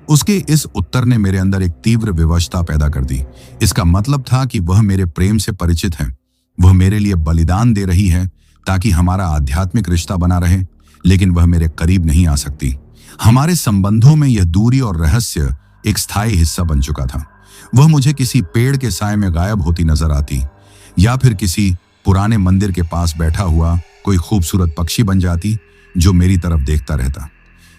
[SPEAKER 1] उसके इस उत्तर ने मेरे अंदर एक तीव्र विवशता पैदा कर दी। इसका मतलब था कि वह मेरे प्रेम से परिचित है, वह मेरे लिए बलिदान दे रही है ताकि हमारा आध्यात्मिक रिश्ता बना रहे, लेकिन वह मेरे करीब नहीं आ सकती। हमारे संबंधों में यह दूरी और रहस्य एक स्थायी हिस्सा बन चुका था। वह मुझे किसी पेड़ के साए में गायब होती नजर आती, या फिर किसी पुराने मंदिर के पास बैठा हुआ कोई खूबसूरत पक्षी बन जाती जो मेरी तरफ देखता रहता।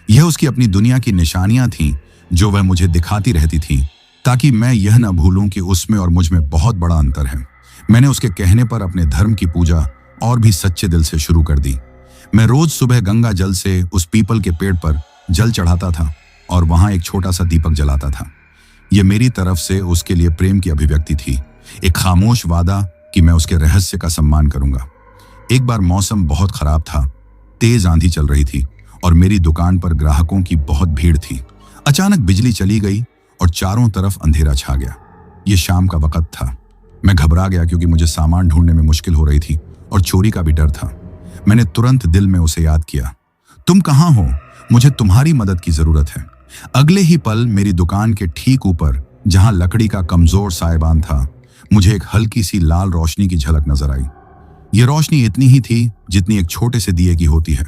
[SPEAKER 1] यह उसकी अपनी दुनिया की निशानियां थीं जो वह मुझे दिखाती रहती थी, ताकि मैं यह न भूलूं कि उसमें और मुझ में बहुत बड़ा अंतर है। मैंने उसके कहने पर अपने धर्म की पूजा और भी सच्चे दिल से शुरू कर दी। मैं रोज सुबह गंगा जल से उस पीपल के पेड़ पर जल चढ़ाता था और वहां एक छोटा सा दीपक जलाता था। यह मेरी तरफ से उसके लिए प्रेम की अभिव्यक्ति थी, एक खामोश वादा कि मैं उसके रहस्य का सम्मान करूंगा। एक बार मौसम बहुत खराब था, तेज आंधी चल रही थी और मेरी दुकान पर ग्राहकों की बहुत भीड़ थी। अचानक बिजली चली गई और चारों तरफ अंधेरा छा गया। यह शाम का वक्त था। मैं घबरा गया क्योंकि मुझे सामान ढूंढने में मुश्किल हो रही थी और चोरी का भी डर था। मैंने तुरंत दिल में उसे याद किया, तुम कहाँ हो? मुझे तुम्हारी मदद की जरूरत है। अगले ही पल मेरी दुकान के ठीक ऊपर, जहां लकड़ी का कमजोर सायबान था, मुझे एक हल्की सी लाल रोशनी की झलक नजर आई। यह रोशनी इतनी ही थी जितनी एक छोटे से दिए की होती है,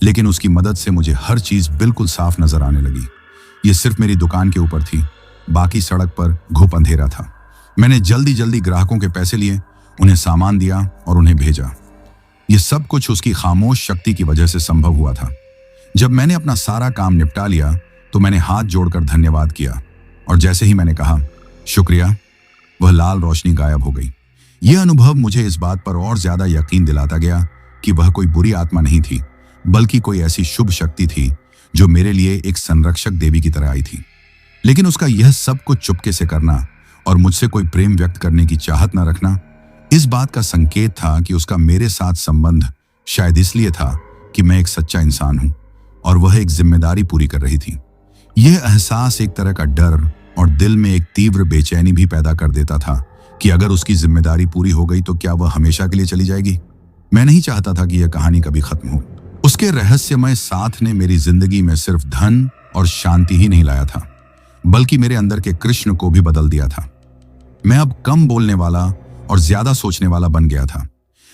[SPEAKER 1] लेकिन उसकी मदद से मुझे हर चीज बिल्कुल साफ नजर आने लगी। यह सिर्फ मेरी दुकान के ऊपर थी, बाकी सड़क पर घुप अंधेरा था। मैंने जल्दी जल्दी ग्राहकों के पैसे लिए, उन्हें सामान दिया और उन्हें भेजा। यह सब कुछ उसकी खामोश शक्ति की वजह से संभव हुआ था। जब मैंने अपना सारा काम निपटा लिया तो मैंने हाथ जोड़कर धन्यवाद किया, और जैसे ही मैंने कहा शुक्रिया, वह लाल रोशनी गायब हो गई। यह अनुभव मुझे इस बात पर और ज्यादा यकीन दिलाता गया कि वह कोई बुरी आत्मा नहीं थी, बल्कि कोई ऐसी शुभ शक्ति थी जो मेरे लिए एक संरक्षक देवी की तरह आई थी। लेकिन उसका यह सब कुछ चुपके से करना और मुझसे कोई प्रेम व्यक्त करने की चाहत न रखना, इस बात का संकेत था कि उसका मेरे साथ संबंध शायद इसलिए था कि मैं एक सच्चा इंसान हूं और वह एक जिम्मेदारी पूरी कर रही थी। यह एहसास एक तरह का डर और दिल में एक तीव्र बेचैनी भी पैदा कर देता था कि अगर उसकी जिम्मेदारी पूरी हो गई तो क्या वह हमेशा के लिए चली जाएगी। मैं नहीं चाहता था कि यह कहानी कभी खत्म हो। उसके रहस्यमय साथ ने मेरी जिंदगी में सिर्फ धन और शांति ही नहीं लाया था, बल्कि मेरे अंदर के कृष्ण को भी बदल दिया था। मैं अब कम बोलने वाला और ज्यादा सोचने वाला बन गया था।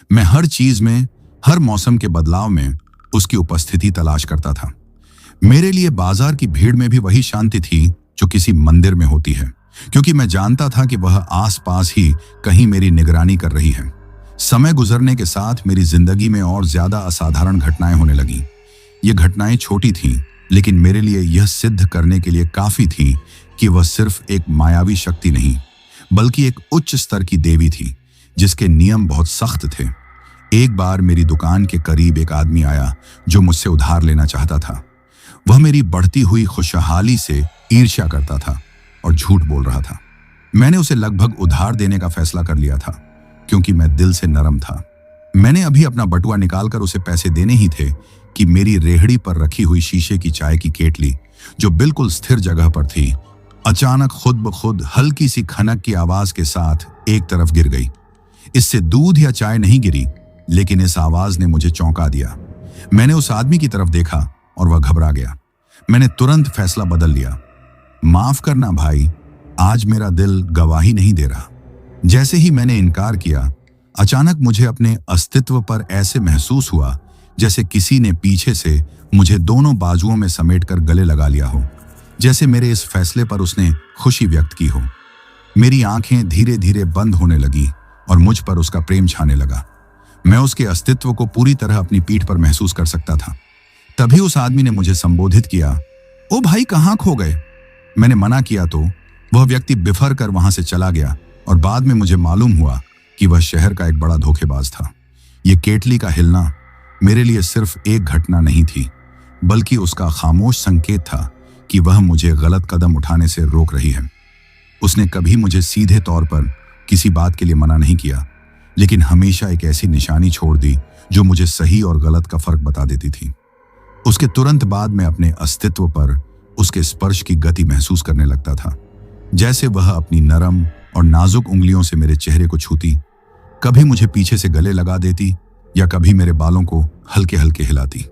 [SPEAKER 1] मैं हर चीज में, हर मौसम के बदलाव में उसकी उपस्थिति तलाश करता था। मेरे लिए बाजार की भीड़ में भी वही शांति थी जो किसी मंदिर में होती है, क्योंकि मैं जानता था कि वह आसपास ही कहीं मेरी निगरानी कर रही है। समय गुजरने के साथ मेरी जिंदगी में और ज्यादा असाधारण घटनाएं होने लगीं। ये घटनाएं छोटी थीं, लेकिन मेरे लिए यह सिद्ध करने के लिए काफी थी कि वह सिर्फ एक मायावी शक्ति नहीं, बल्कि एक उच्च स्तर की देवी थी जिसके नियम बहुत सख्त थे। एक बार मेरी दुकान के करीब एक आदमी आया जो मुझसे उधार लेना चाहता था। वह मेरी बढ़ती हुई खुशहाली से ईर्ष्या करता था और झूठ बोल रहा था। मैंने उसे लगभग उधार देने का फैसला कर लिया था, क्योंकि मैं दिल से नरम था। मैंने अभी अपना बटुआ निकालकर उसे पैसे देने ही थे कि मेरी रेहड़ी पर रखी हुई शीशे की चाय की केतली, जो बिल्कुल स्थिर जगह पर थी, अचानक खुद ब खुद हल्की सी खनक की आवाज के साथ एक तरफ गिर गई। इससे दूध या चाय नहीं गिरी, लेकिन इस आवाज ने मुझे चौंका दिया। मैंने उस आदमी की तरफ देखा और वह घबरा गया। मैंने तुरंत फैसला बदल लिया। माफ करना भाई, आज मेरा दिल गवाही नहीं दे रहा। जैसे ही मैंने इनकार किया, अचानक मुझे अपने अस्तित्व पर ऐसे महसूस हुआ जैसे किसी ने पीछे से मुझे दोनों बाजुओं में समेटकर गले लगा लिया हो, जैसे मेरे इस फैसले पर उसने खुशी व्यक्त की हो। मेरी आंखें धीरे धीरे बंद होने लगी और मुझ पर उसका प्रेम छाने लगा। मैं उसके अस्तित्व को पूरी तरह अपनी पीठ पर महसूस कर सकता था। तभी उस आदमी ने मुझे संबोधित किया, ओ भाई कहाँ खो गए? मैंने मना किया तो वह व्यक्ति बिफर कर वहां से चला गया और बाद में मुझे मालूम हुआ कि वह शहर का एक बड़ा धोखेबाज था। ये केतली का हिलना मेरे लिए सिर्फ एक घटना नहीं थी, बल्कि उसका खामोश संकेत था कि वह मुझे गलत कदम उठाने से रोक रही है। उसने कभी मुझे सीधे तौर पर किसी बात के लिए मना नहीं किया, लेकिन हमेशा एक ऐसी निशानी छोड़ दी जो मुझे सही और गलत का फर्क बता देती थी। उसके तुरंत बाद मैं अपने अस्तित्व पर उसके स्पर्श की गति महसूस करने लगता था, जैसे वह अपनी नरम और नाजुक उंगलियों से मेरे चेहरे को छूती, कभी मुझे पीछे से गले लगा देती या कभी मेरे बालों को हल्के हल्के हिलाती।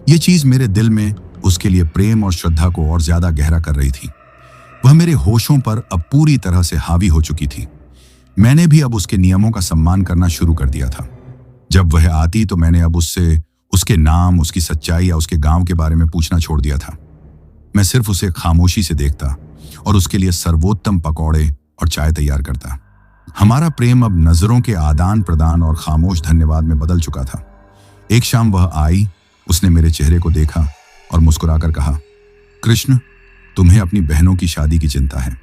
[SPEAKER 1] ये चीज मेरे दिल में उसके लिए प्रेम और श्रद्धा को और ज्यादा गहरा कर रही थी। वह मेरे होशों पर अब पूरी तरह से हावी हो चुकी थी। मैंने भी अब उसके नियमों का सम्मान करना शुरू कर दिया था। जब वह आती तो मैंने अब उससे उसके नाम, उसकी सच्चाई या उसके गांव के बारे में पूछना छोड़ दिया था। मैं सिर्फ उसे खामोशी से देखता और उसके लिए सर्वोत्तम पकौड़े और चाय तैयार करता। हमारा प्रेम अब नजरों के आदान प्रदान और खामोश धन्यवाद में बदल चुका था। एक शाम वह आई, उसने मेरे चेहरे को देखा और मुस्कुराकर कहा, कृष्ण, तुम्हें अपनी बहनों की शादी की चिंता है।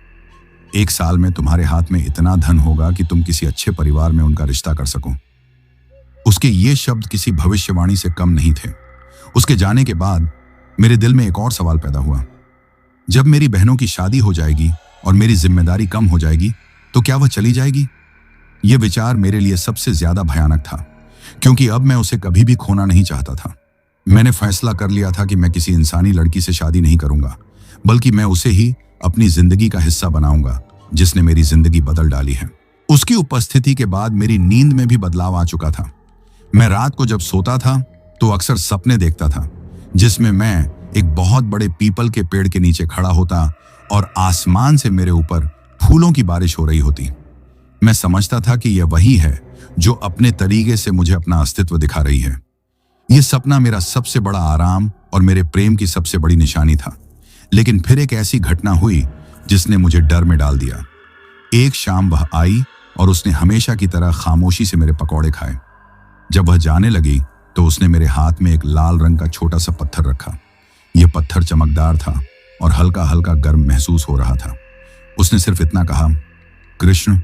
[SPEAKER 1] 1 साल में तुम्हारे हाथ में इतना धन होगा कि तुम किसी अच्छे परिवार में उनका रिश्ता कर सको। उसके ये शब्द किसी भविष्यवाणी से कम नहीं थे। उसके जाने के बाद मेरे दिल में एक और सवाल पैदा हुआ। जब मेरी बहनों की शादी हो जाएगी और मेरी जिम्मेदारी कम हो जाएगी तो क्या वह चली जाएगी? यह विचार मेरे लिए सबसे ज्यादा भयानक था, क्योंकि अब मैं उसे कभी भी खोना नहीं चाहता था। मैंने फैसला कर लिया था कि मैं किसी इंसानी लड़की से शादी नहीं करूंगा, बल्कि मैं उसे ही अपनी जिंदगी का हिस्सा बनाऊंगा जिसने मेरी जिंदगी बदल डाली है। उसकी उपस्थिति के बाद मेरी नींद में भी बदलाव आ चुका था। मैं रात को जब सोता था तो अक्सर सपने देखता था जिसमें मैं एक बहुत बड़े पीपल के पेड़ के नीचे खड़ा होता और आसमान से मेरे ऊपर फूलों की बारिश हो रही होती। मैं समझता था कि यह वही है जो अपने तरीके से मुझे अपना अस्तित्व दिखा रही है। यह सपना मेरा सबसे बड़ा आराम और मेरे प्रेम की सबसे बड़ी निशानी था। लेकिन फिर एक ऐसी घटना हुई जिसने मुझे डर में डाल दिया। एक शाम वह आई और उसने हमेशा की तरह खामोशी से मेरे पकौड़े खाए। जब वह जाने लगी तो उसने मेरे हाथ में एक लाल रंग का छोटा सा पत्थर रखा। यह पत्थर चमकदार था और हल्का हल्का गर्म महसूस हो रहा था। उसने सिर्फ इतना कहा, कृष्ण,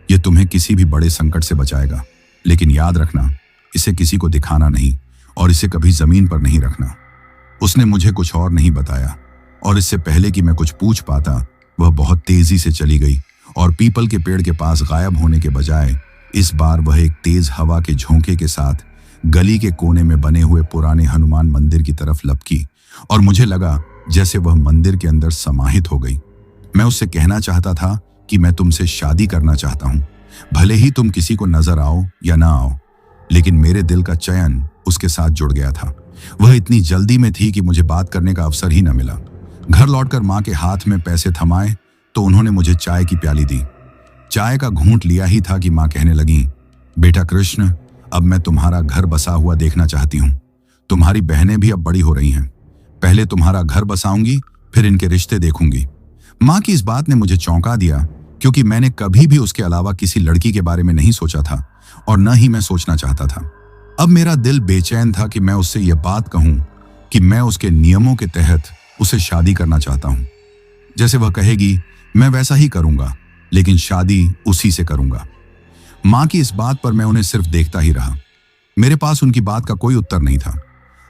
[SPEAKER 1] यह तुम्हें किसी भी बड़े संकट से बचाएगा, लेकिन याद रखना, इसे किसी को दिखाना नहीं और इसे कभी जमीन पर नहीं रखना। उसने मुझे कुछ और नहीं बताया और इससे पहले कि मैं कुछ पूछ पाता वह बहुत तेजी से चली गई और पीपल के पेड़ के पास गायब होने के बजाय इस बार वह एक तेज हवा के झोंके के साथ गली के कोने में बने हुए पुराने हनुमान मंदिर की तरफ लपकी और मुझे लगा जैसे वह मंदिर के अंदर समाहित हो गई। मैं उससे कहना चाहता था कि मैं तुमसे शादी करना चाहता हूं, भले ही तुम किसी को नजर आओ या ना आओ, लेकिन मेरे दिल का चयन उसके साथ जुड़ गया था। वह इतनी जल्दी में थी कि मुझे बात करने का अवसर ही न मिला। घर लौटकर माँ के हाथ में पैसे थमाए तो उन्होंने मुझे चाय की प्याली दी। चाय का घूंट लिया ही था कि माँ कहने लगी, बेटा कृष्ण, अब मैं तुम्हारा घर बसा हुआ देखना चाहती हूँ। तुम्हारी बहनें भी अब बड़ी हो रही हैं। पहले तुम्हारा घर बसाऊंगी, फिर इनके रिश्ते देखूंगी। माँ की इस बात ने मुझे चौंका दिया, क्योंकि मैंने कभी भी उसके अलावा किसी लड़की के बारे में नहीं सोचा था और न ही मैं सोचना चाहता था। अब मेरा दिल बेचैन था कि मैं उससे यह बात कहूं कि मैं उसके नियमों के तहत उसे शादी करना चाहता हूं। जैसे वह कहेगी मैं वैसा ही करूंगा, लेकिन शादी उसी से करूंगा। माँ की इस बात पर मैं उन्हें सिर्फ देखता ही रहा। मेरे पास उनकी बात का कोई उत्तर नहीं था।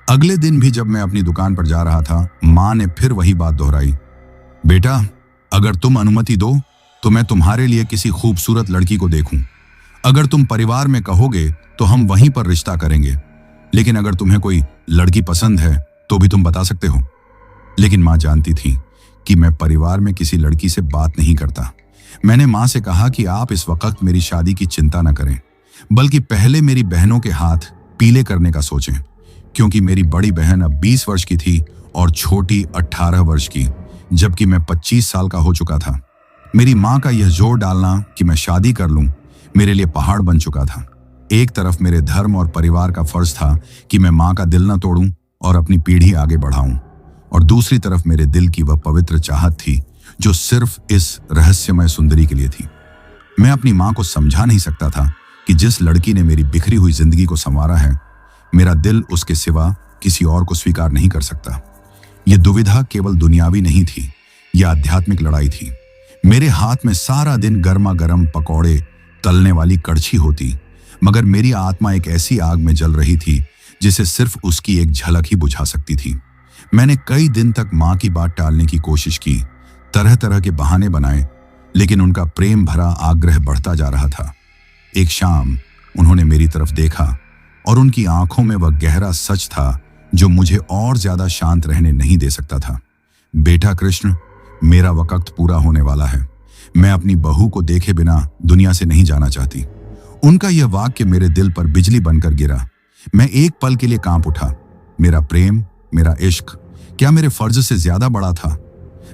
[SPEAKER 1] अगले दिन भी जब मैं अपनी दुकान पर जा रहा था, माँ ने फिर वही बात दोहराई, बेटा, अगर तुम अनुमति दो तो मैं तुम्हारे लिए किसी खूबसूरत लड़की को देखूं। अगर तुम परिवार में कहोगे तो हम वहीं पर रिश्ता करेंगे, लेकिन अगर तुम्हें कोई लड़की पसंद है तो भी तुम बता सकते हो। लेकिन माँ जानती थी कि मैं परिवार में किसी लड़की से बात नहीं करता। मैंने माँ से कहा कि आप इस वक्त मेरी शादी की चिंता न करें, बल्कि पहले मेरी बहनों के हाथ पीले करने का सोचें, क्योंकि मेरी बड़ी बहन अब 20 वर्ष की थी और छोटी 18 वर्ष की, जबकि मैं 25 साल का हो चुका था। मेरी माँ का यह जोर डालना कि मैं शादी कर लूं मेरे लिए पहाड़ बन चुका था। एक तरफ मेरे धर्म और परिवार का फर्ज था कि मैं माँ का दिल न तोड़ूं और अपनी पीढ़ी आगे बढ़ाऊं, और दूसरी तरफ मेरे दिल की वह पवित्र चाहत थी जो सिर्फ इस रहस्यमय सुंदरी के लिए थी। मैं अपनी माँ को समझा नहीं सकता था कि जिस लड़की ने मेरी बिखरी हुई जिंदगी को संवारा है, मेरा दिल उसके सिवा किसी और को स्वीकार नहीं कर सकता। यह दुविधा केवल दुनियावी नहीं थी, यह आध्यात्मिक लड़ाई थी। मेरे हाथ में सारा दिन गर्मा गर्म पकौड़े तलने वाली कड़छी होती, मगर मेरी आत्मा एक ऐसी आग में जल रही थी जिसे सिर्फ उसकी एक झलक ही बुझा सकती थी। मैंने कई दिन तक माँ की बात टालने की कोशिश की, तरह तरह के बहाने बनाए, लेकिन उनका प्रेम भरा आग्रह बढ़ता जा रहा था। एक शाम उन्होंने मेरी तरफ देखा और उनकी आंखों में वह गहरा सच था जो मुझे और ज्यादा शांत रहने नहीं दे सकता था। बेटा कृष्ण, मेरा वक्त पूरा होने वाला है। मैं अपनी बहू को देखे बिना दुनिया से नहीं जाना चाहती। उनका यह वाक्य मेरे दिल पर बिजली बनकर गिरा। मैं एक पल के लिए कांप उठा। मेरा प्रेम, मेरा इश्क क्या मेरे फर्ज से ज्यादा बड़ा था?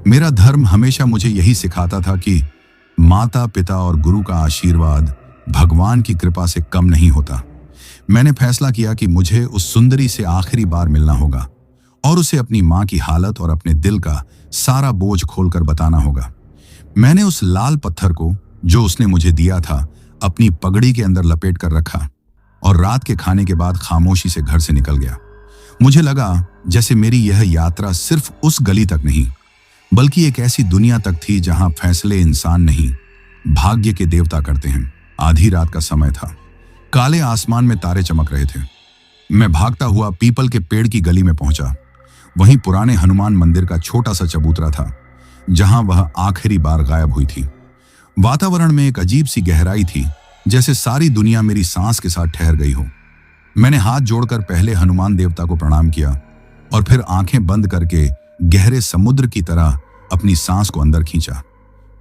[SPEAKER 1] मेरा धर्म हमेशा मुझे यही सिखाता था कि माता पिता और गुरु का आशीर्वाद भगवान की कृपा से कम नहीं होता। मैंने फैसला किया कि मुझे उस सुंदरी से आखिरी बार मिलना होगा और उसे अपनी मां की हालत और अपने दिल का सारा बोझ खोलकर बताना होगा। मैंने उस लाल पत्थर को जो उसने मुझे दिया था अपनी पगड़ी के अंदर लपेट कर रखा और रात के खाने के बाद खामोशी से घर से निकल गया। मुझे लगा जैसे मेरी यह यात्रा सिर्फ उस गली तक नहीं बल्कि एक ऐसी दुनिया तक थी जहां फैसले इंसान नहीं भाग्य के देवता करते हैं। आधी रात का समय था। काले आसमान में तारे चमक रहे थे। मैं भागता हुआ पीपल के पेड़ की गली में पहुंचा। वहीं पुराने हनुमान मंदिर का छोटा सा चबूतरा था जहां वह आखिरी बार गायब हुई थी। वातावरण में एक अजीब सी गहराई थी, जैसे सारी दुनिया मेरी सांस के साथ ठहर गई हो। मैंने हाथ जोड़कर पहले हनुमान देवता को प्रणाम किया और फिर आंखें बंद करके गहरे समुद्र की तरह अपनी सांस को अंदर खींचा।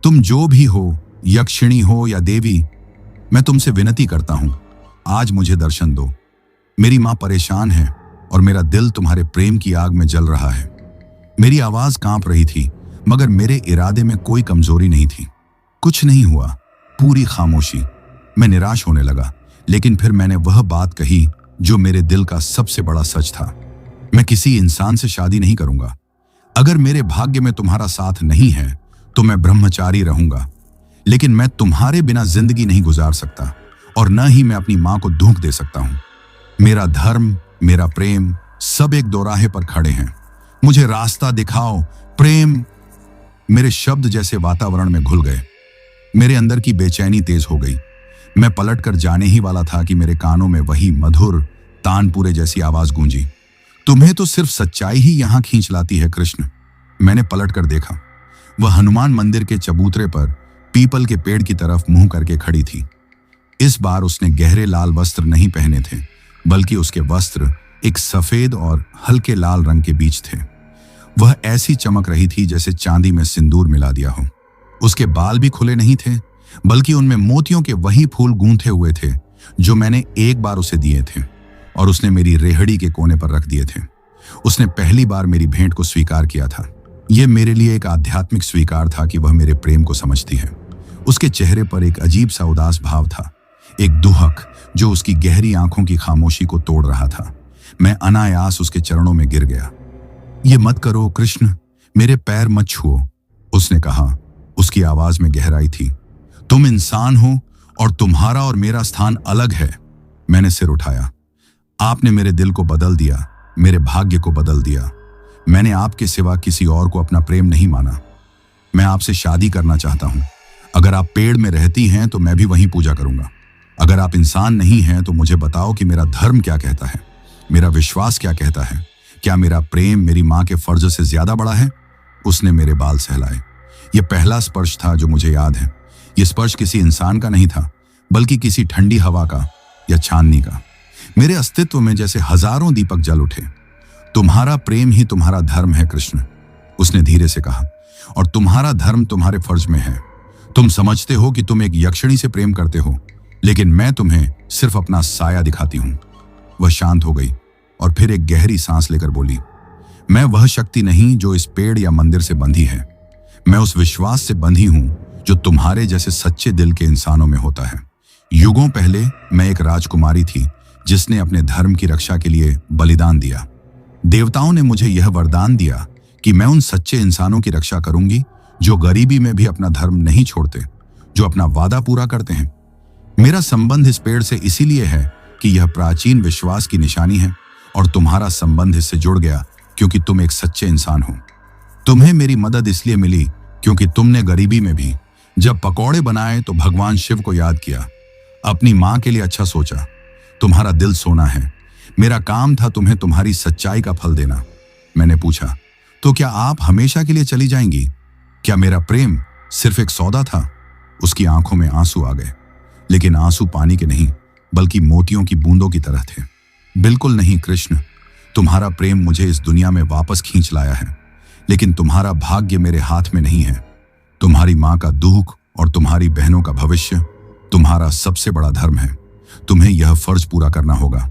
[SPEAKER 1] तुम जो भी हो, यक्षिणी हो या देवी, मैं तुमसे विनती करता हूं, आज मुझे दर्शन दो। मेरी मां परेशान है और मेरा दिल तुम्हारे प्रेम की आग में जल रहा है। मेरी आवाज कांप रही थी, मगर मेरे इरादे में कोई कमजोरी नहीं थी। कुछ नहीं हुआ, पूरी खामोशी। मैं निराश होने लगा, लेकिन फिर मैंने वह बात कही जो मेरे दिल का सबसे बड़ा सच था। मैं किसी इंसान से शादी नहीं करूंगा। अगर मेरे भाग्य में तुम्हारा साथ नहीं है तो मैं ब्रह्मचारी रहूंगा, लेकिन मैं तुम्हारे बिना जिंदगी नहीं गुजार सकता और न ही मैं अपनी मां को दुख दे सकता हूं। मेरा धर्म, मेरा प्रेम सब एक दोराहे पर खड़े हैं। मुझे रास्ता दिखाओ प्रेम। मेरे शब्द जैसे वातावरण में घुल गए। मेरे अंदर की बेचैनी तेज हो गई। मैं पलटकर जाने ही वाला था कि मेरे कानों में वही मधुर तानपुरे जैसी आवाज गूंजी, तुम्हें तो सिर्फ सच्चाई ही यहां खींच लाती है कृष्ण। मैंने पलटकर देखा। वह हनुमान मंदिर के चबूतरे पर पीपल के पेड़ की तरफ मुंह करके खड़ी थी। इस बार उसने गहरे लाल वस्त्र नहीं पहने थे, बल्कि उसके वस्त्र एक सफेद और हल्के लाल रंग के बीच थे। वह ऐसी चमक रही थी जैसे चांदी में सिंदूर मिला दिया हो। उसके बाल भी खुले नहीं थे, बल्कि उनमें मोतियों के वही फूल गूंथे हुए थे जो मैंने एक बार उसे दिए थे और उसने मेरी रेहड़ी के कोने पर रख दिए थे। उसने पहली बार मेरी भेंट को स्वीकार किया था। यह मेरे लिए एक आध्यात्मिक स्वीकार था कि वह मेरे प्रेम को समझती है। उसके चेहरे पर एक अजीब सा उदास भाव था, एक दुहक जो उसकी गहरी आंखों की खामोशी को तोड़ रहा था। मैं अनायास उसके चरणों में गिर गया। ये मत करो कृष्ण, मेरे पैर मत छुओ, उसने कहा। उसकी आवाज में गहराई थी। तुम इंसान हो और तुम्हारा और मेरा स्थान अलग है। मैंने सिर उठाया। आपने मेरे दिल को बदल दिया, मेरे भाग्य को बदल दिया। मैंने आपके सिवा किसी और को अपना प्रेम नहीं माना। मैं आपसे शादी करना चाहता हूं। अगर आप पेड़ में रहती हैं तो मैं भी वहीं पूजा करूंगा। अगर आप इंसान नहीं हैं तो मुझे बताओ कि मेरा धर्म क्या कहता है, मेरा विश्वास क्या कहता है। क्या मेरा प्रेम मेरी मां के फर्ज से ज्यादा बड़ा है? उसने मेरे बाल सहलाए। यह पहला स्पर्श था जो मुझे याद है। यह स्पर्श किसी इंसान का नहीं था, बल्कि किसी ठंडी हवा का या चांदनी का। मेरे अस्तित्व में जैसे हजारों दीपक जल उठे। तुम्हारा प्रेम ही तुम्हारा धर्म है कृष्ण, उसने धीरे से कहा, और तुम्हारा धर्म तुम्हारे फर्ज में है। तुम समझते हो कि तुम एक यक्षिणी से प्रेम करते हो, लेकिन मैं तुम्हें सिर्फ अपना साया दिखाती हूं। वह शांत हो गई और फिर एक गहरी सांस लेकर बोली, मैं वह शक्ति नहीं जो इस पेड़ या मंदिर से बंधी है। मैं उस विश्वास से बंधी हूं जो तुम्हारे जैसे सच्चे दिल के इंसानों में होता है। युगों पहले मैं एक राजकुमारी थी जिसने अपने धर्म की रक्षा के लिए बलिदान दिया। देवताओं ने मुझे यह वरदान दिया कि मैं उन सच्चे इंसानों की रक्षा करूंगी जो गरीबी में भी अपना धर्म नहीं छोड़ते, जो अपना वादा पूरा करते हैं। मेरा संबंध इस पेड़ से इसीलिए है कि यह प्राचीन विश्वास की निशानी है, और तुम्हारा संबंध इससे जुड़ गया क्योंकि तुम एक सच्चे इंसान हो। तुम्हें मेरी मदद इसलिए मिली क्योंकि तुमने गरीबी में भी जब पकौड़े बनाए तो भगवान शिव को याद किया, अपनी मां के लिए अच्छा सोचा। तुम्हारा दिल सोना है। मेरा काम था तुम्हें तुम्हारी सच्चाई का फल देना। मैंने पूछा, तो क्या आप हमेशा के लिए चली जाएंगी? क्या मेरा प्रेम सिर्फ एक सौदा था? उसकी आंखों में आंसू आ गए, लेकिन आंसू पानी के नहीं बल्कि मोतियों की बूंदों की तरह थे। बिल्कुल नहीं कृष्ण, तुम्हारा प्रेम मुझे इस दुनिया में वापस खींच लाया है, लेकिन तुम्हारा भाग्य मेरे हाथ में नहीं है। तुम्हारी मां का दुख और तुम्हारी बहनों का भविष्य तुम्हारा सबसे बड़ा धर्म है। तुम्हें यह फर्ज पूरा करना होगा।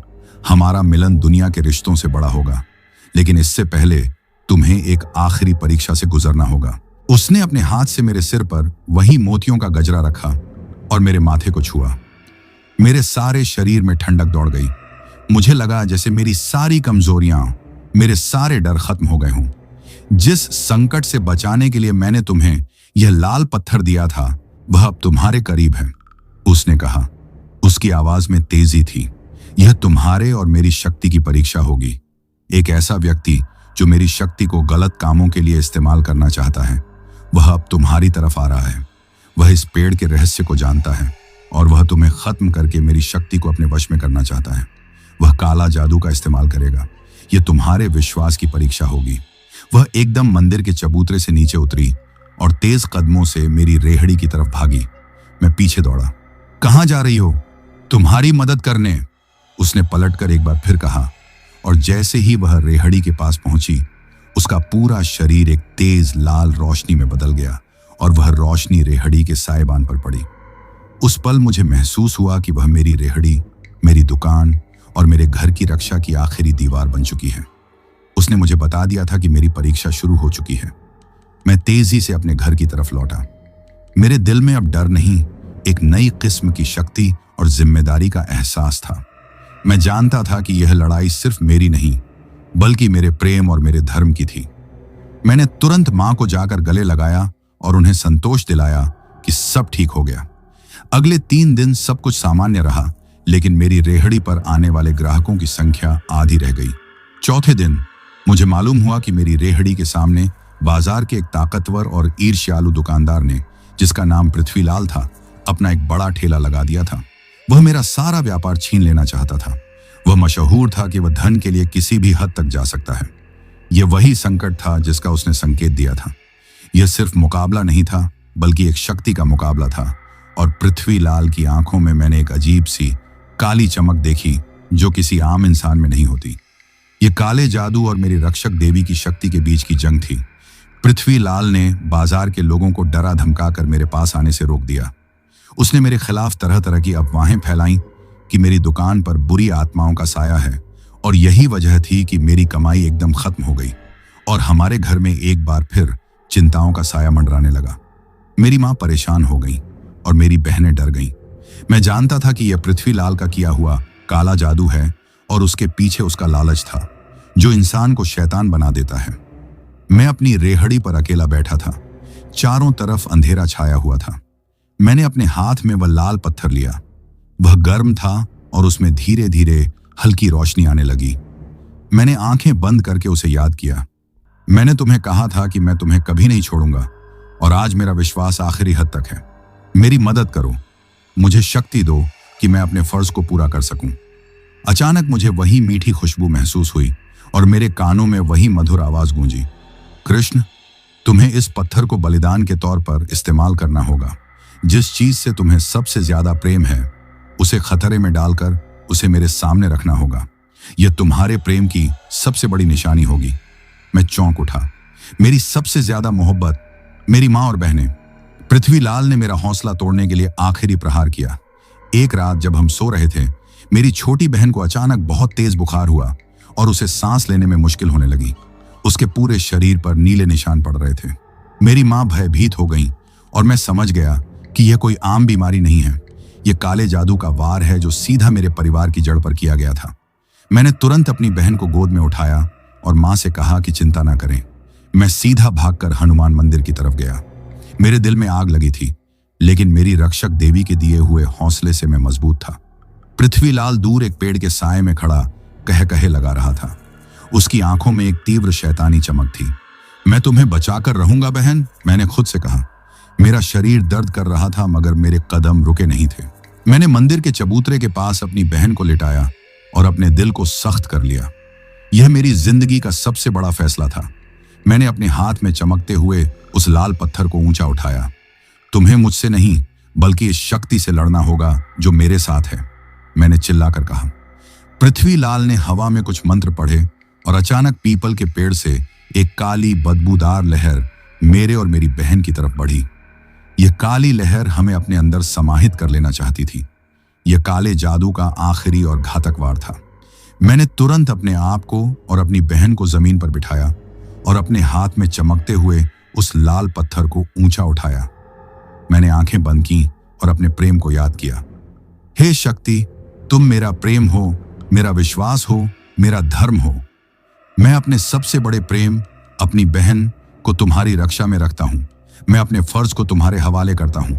[SPEAKER 1] हमारा मिलन दुनिया के रिश्तों से बड़ा होगा, लेकिन इससे पहले तुम्हें एक आखिरी परीक्षा से गुजरना होगा। उसने अपने हाथ से मेरे सिर पर वही मोतियों का गजरा रखा और मेरे माथे को छुआ। मेरे सारे शरीर में ठंडक दौड़ गई। मुझे लगा जैसे मेरी सारी कमजोरियां, मेरे सारे डर खत्म हो गए हों। जिस संकट से बचाने के लिए मैंने तुम्हें यह लाल पत्थर दिया था, वह अब तुम्हारे करीब है, उसने कहा। उसकी आवाज में तेजी थी। यह तुम्हारे और मेरी शक्ति की परीक्षा होगी। एक ऐसा व्यक्ति जो मेरी शक्ति को गलत कामों के लिए इस्तेमाल करना चाहता है, वह अब तुम्हारी तरफ आ रहा है। वह इस पेड़ के रहस्य को जानता है और वह तुम्हें खत्म करके मेरी शक्ति को अपने वश में करना चाहता है। वह काला जादू का इस्तेमाल करेगा। यह तुम्हारे विश्वास की परीक्षा होगी। वह एकदम मंदिर के चबूतरे से नीचे उतरी और तेज कदमों से मेरी रेहड़ी की तरफ भागी। मैं पीछे दौड़ा। कहां जा रही हो? तुम्हारी मदद करने, उसने पलटकर एक बार फिर कहा। और जैसे ही वह रेहड़ी के पास पहुंची, उसका पूरा शरीर एक तेज लाल रोशनी में बदल गया और वह रोशनी रेहड़ी के साएबान पर पड़ी। उस पल मुझे महसूस हुआ कि वह मेरी रेहड़ी, मेरी दुकान और मेरे घर की रक्षा की आखिरी दीवार बन चुकी है। उसने मुझे बता दिया था कि मेरी परीक्षा शुरू हो चुकी है। मैं तेजी से अपने घर की तरफ लौटा। मेरे दिल में अब डर नहीं, एक नई किस्म की शक्ति और जिम्मेदारी का एहसास था। मैं जानता था कि यह लड़ाई सिर्फ मेरी नहीं, बल्कि मेरे प्रेम और मेरे धर्म की थी। मैंने तुरंत मां को जाकर गले लगाया और उन्हें संतोष दिलाया कि सब ठीक हो गया। अगले 3 दिन सब कुछ सामान्य रहा, लेकिन मेरी रेहड़ी पर आने वाले ग्राहकों की संख्या आधी रह गई। चौथे दिन मुझे मालूम हुआ कि मेरी रेहड़ी के सामने बाजार के एक ताकतवर और ईर्ष्यालु दुकानदार ने, जिसका नाम पृथ्वीलाल था, अपना एक बड़ा ठेला लगा दिया था। वह मेरा सारा व्यापार छीन लेना चाहता था। वह मशहूर था कि वह धन के लिए किसी भी हद तक जा सकता है। यह वही संकट था जिसका उसने संकेत दिया था। यह सिर्फ मुकाबला नहीं था, बल्कि एक शक्ति का मुकाबला था। और पृथ्वीलाल की आंखों में मैंने एक अजीब सी काली चमक देखी जो किसी आम इंसान में नहीं होती। ये काले जादू और मेरी रक्षक देवी की शक्ति के बीच की जंग थी। पृथ्वीलाल ने बाजार के लोगों को डरा धमकाकर मेरे पास आने से रोक दिया। उसने मेरे खिलाफ तरह तरह की अफवाहें फैलाईं कि मेरी दुकान पर बुरी आत्माओं का साया है और यही वजह थी कि मेरी कमाई एकदम खत्म हो गई और हमारे घर में एक बार फिर चिंताओं का साया मंडराने लगा। मेरी मां परेशान हो गई और मेरी बहनें डर गईं। मैं जानता था कि यह पृथ्वीलाल का किया हुआ काला जादू है और उसके पीछे उसका लालच था, जो इंसान को शैतान बना देता है। मैं अपनी रेहड़ी पर अकेला बैठा था। चारों तरफ अंधेरा छाया हुआ था। मैंने अपने हाथ में वह लाल पत्थर लिया। वह गर्म था और उसमें धीरे धीरे हल्की रोशनी आने लगी। मैंने आंखें बंद करके उसे याद किया। मैंने तुम्हें कहा था कि मैं तुम्हें कभी नहीं छोड़ूंगा और आज मेरा विश्वास आखिरी हद तक है। मेरी मदद करो, मुझे शक्ति दो कि मैं अपने फर्ज को पूरा कर सकूं। अचानक मुझे वही मीठी खुशबू महसूस हुई और मेरे कानों में वही मधुर आवाज गूंजी। कृष्ण, तुम्हें इस पत्थर को बलिदान के तौर पर इस्तेमाल करना होगा। जिस चीज से तुम्हें सबसे ज्यादा प्रेम है, उसे खतरे में डालकर उसे मेरे सामने रखना होगा। यह तुम्हारे प्रेम की सबसे बड़ी निशानी होगी। मैं चौंक उठा। मेरी सबसे ज्यादा मोहब्बत, मेरी मां और बहनें। पृथ्वीलाल ने मेरा हौसला तोड़ने के लिए आखिरी प्रहार किया। एक रात जब हम सो रहे थे, मेरी छोटी बहन को अचानक बहुत तेज बुखार हुआ और उसे सांस लेने में मुश्किल होने लगी। उसके पूरे शरीर पर नीले निशान पड़ रहे थे। मेरी मां भयभीत हो गई और मैं समझ गया कि यह कोई आम बीमारी नहीं है। यह काले जादू का वार है जो सीधा मेरे परिवार की जड़ पर किया गया था। मैंने तुरंत अपनी बहन को गोद में उठाया और मां से कहा कि चिंता ना करें। मैं सीधा भागकर हनुमान मंदिर की तरफ गया। मेरे दिल में आग लगी थी, लेकिन मेरी रक्षक देवी के दिए हुए हौसले से मैं मजबूत था। पृथ्वीलाल दूर एक पेड़ के साए में खड़ा कह कहे लगा रहा था। उसकी आंखों में एक तीव्र शैतानी चमक थी। मैं तुम्हें बचाकर रहूंगा बहन, मैंने खुद से कहा। मेरा शरीर दर्द कर रहा था, मगर मेरे कदम रुके नहीं थे। मैंने मंदिर के चबूतरे के पास अपनी बहन को लिटाया और अपने दिल को सख्त कर लिया। यह मेरी जिंदगी का सबसे बड़ा फैसला था। मैंने अपने हाथ में चमकते हुए उस लाल पत्थर को ऊंचा उठाया। तुम्हें मुझसे नहीं, बल्कि इस शक्ति से लड़ना होगा जो मेरे साथ है, मैंने चिल्लाकर कहा। पृथ्वीलाल ने हवा में कुछ मंत्र पढ़े और अचानक पीपल के पेड़ से एक काली बदबूदार लहर मेरे और मेरी बहन की तरफ बढ़ी। यह काली लहर हमें अपने अंदर समाहित कर लेना चाहती थी। यह काले जादू का आखिरी और घातक वार था। मैंने तुरंत अपने आप को और अपनी बहन को जमीन पर बिठाया और अपने हाथ में चमकते हुए उस लाल पत्थर को ऊंचा उठाया। मैंने आंखें बंद की और अपने प्रेम को याद किया। हे शक्ति, तुम मेरा प्रेम हो, मेरा विश्वास हो, मेरा धर्म हो। मैं अपने सबसे बड़े प्रेम, अपनी बहन को तुम्हारी रक्षा में रखता हूं। मैं अपने फर्ज को तुम्हारे हवाले करता हूं।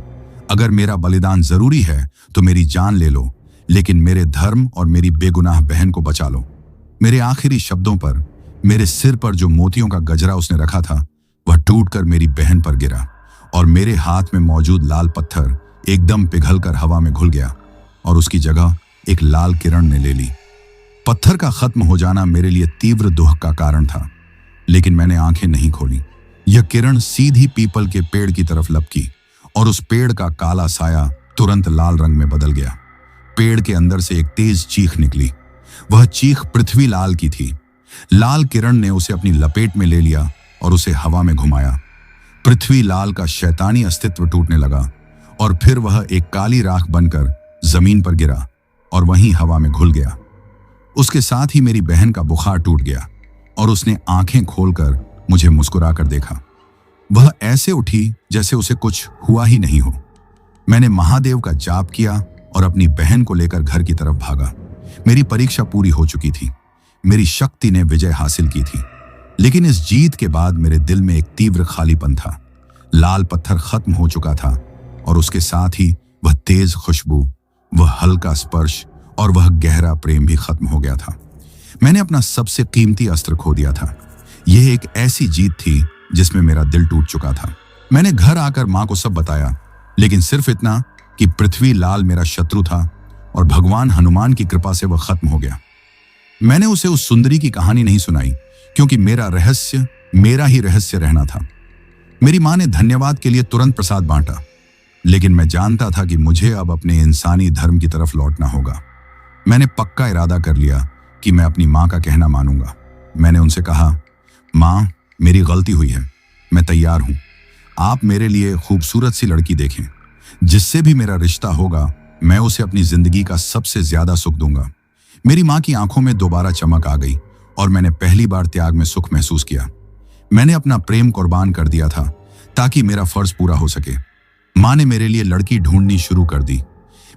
[SPEAKER 1] अगर मेरा बलिदान जरूरी है तो मेरी जान ले लो, लेकिन मेरे धर्म और मेरी बेगुनाह बहन को बचा लो। मेरे आखिरी शब्दों पर मेरे सिर पर जो मोतियों का गजरा उसने रखा था वह टूटकर मेरी बहन पर गिरा और मेरे हाथ में मौजूद लाल पत्थर एकदम पिघलकर हवा में घुल गया और उसकी जगह एक लाल किरण ने ले ली। पत्थर का खत्म हो जाना मेरे लिए तीव्र दुख का कारण था, लेकिन मैंने आंखें नहीं खोली। यह किरण सीधी पीपल के पेड़ की तरफ लपकी और उस पेड़ का काला साया तुरंत लाल रंग में बदल गया। पेड़ के अंदर से एक तेज चीख निकली। वह चीख पृथ्वी लाल की थी। लाल किरण ने उसे अपनी लपेट में ले लिया और उसे हवा में घुमाया। पृथ्वी लाल का शैतानी अस्तित्व टूटने लगा और फिर वह एक काली राख बनकर जमीन पर गिरा और वहीं हवा में घुल गया। उसके साथ ही मेरी बहन का बुखार टूट गया और उसने आंखें खोलकर मुझे मुस्कुराकर देखा। वह ऐसे उठी जैसे उसे कुछ हुआ ही नहीं हो। मैंने महादेव का जाप किया और अपनी बहन को लेकर घर की तरफ भागा। मेरी परीक्षा पूरी हो चुकी थी। मेरी शक्ति ने विजय हासिल की थी, लेकिन इस जीत के बाद मेरे दिल में एक तीव्र खालीपन था। लाल पत्थर खत्म हो चुका था और उसके साथ ही वह तेज खुशबू, वह हल्का स्पर्श और वह गहरा प्रेम भी खत्म हो गया था। मैंने अपना सबसे कीमती अस्त्र खो दिया था। यह एक ऐसी जीत थी जिसमें मेरा दिल टूट चुका था। मैंने घर आकर मां को सब बताया, लेकिन सिर्फ इतना कि पृथ्वी लाल मेरा शत्रु था और भगवान हनुमान की कृपा से वह खत्म हो गया। मैंने उसे उस सुंदरी की कहानी नहीं सुनाई, क्योंकि मेरा रहस्य मेरा ही रहस्य रहना था। मेरी मां ने धन्यवाद के लिए तुरंत प्रसाद बांटा, लेकिन मैं जानता था कि मुझे अब अपने इंसानी धर्म की तरफ लौटना होगा। मैंने पक्का इरादा कर लिया कि मैं अपनी मां का कहना मानूंगा। मैंने उनसे कहा, मां, मेरी गलती हुई है, मैं तैयार हूं। आप मेरे लिए खूबसूरत सी लड़की देखें। जिससे भी मेरा रिश्ता होगा मैं उसे अपनी जिंदगी का सबसे ज्यादा सुख दूंगा। मेरी मां की आंखों में दोबारा चमक आ गई और मैंने पहली बार त्याग में सुख महसूस किया। मैंने अपना प्रेम कुर्बान कर दिया था ताकि मेरा फर्ज पूरा हो सके। मां ने मेरे लिए लड़की ढूंढनी शुरू कर दी।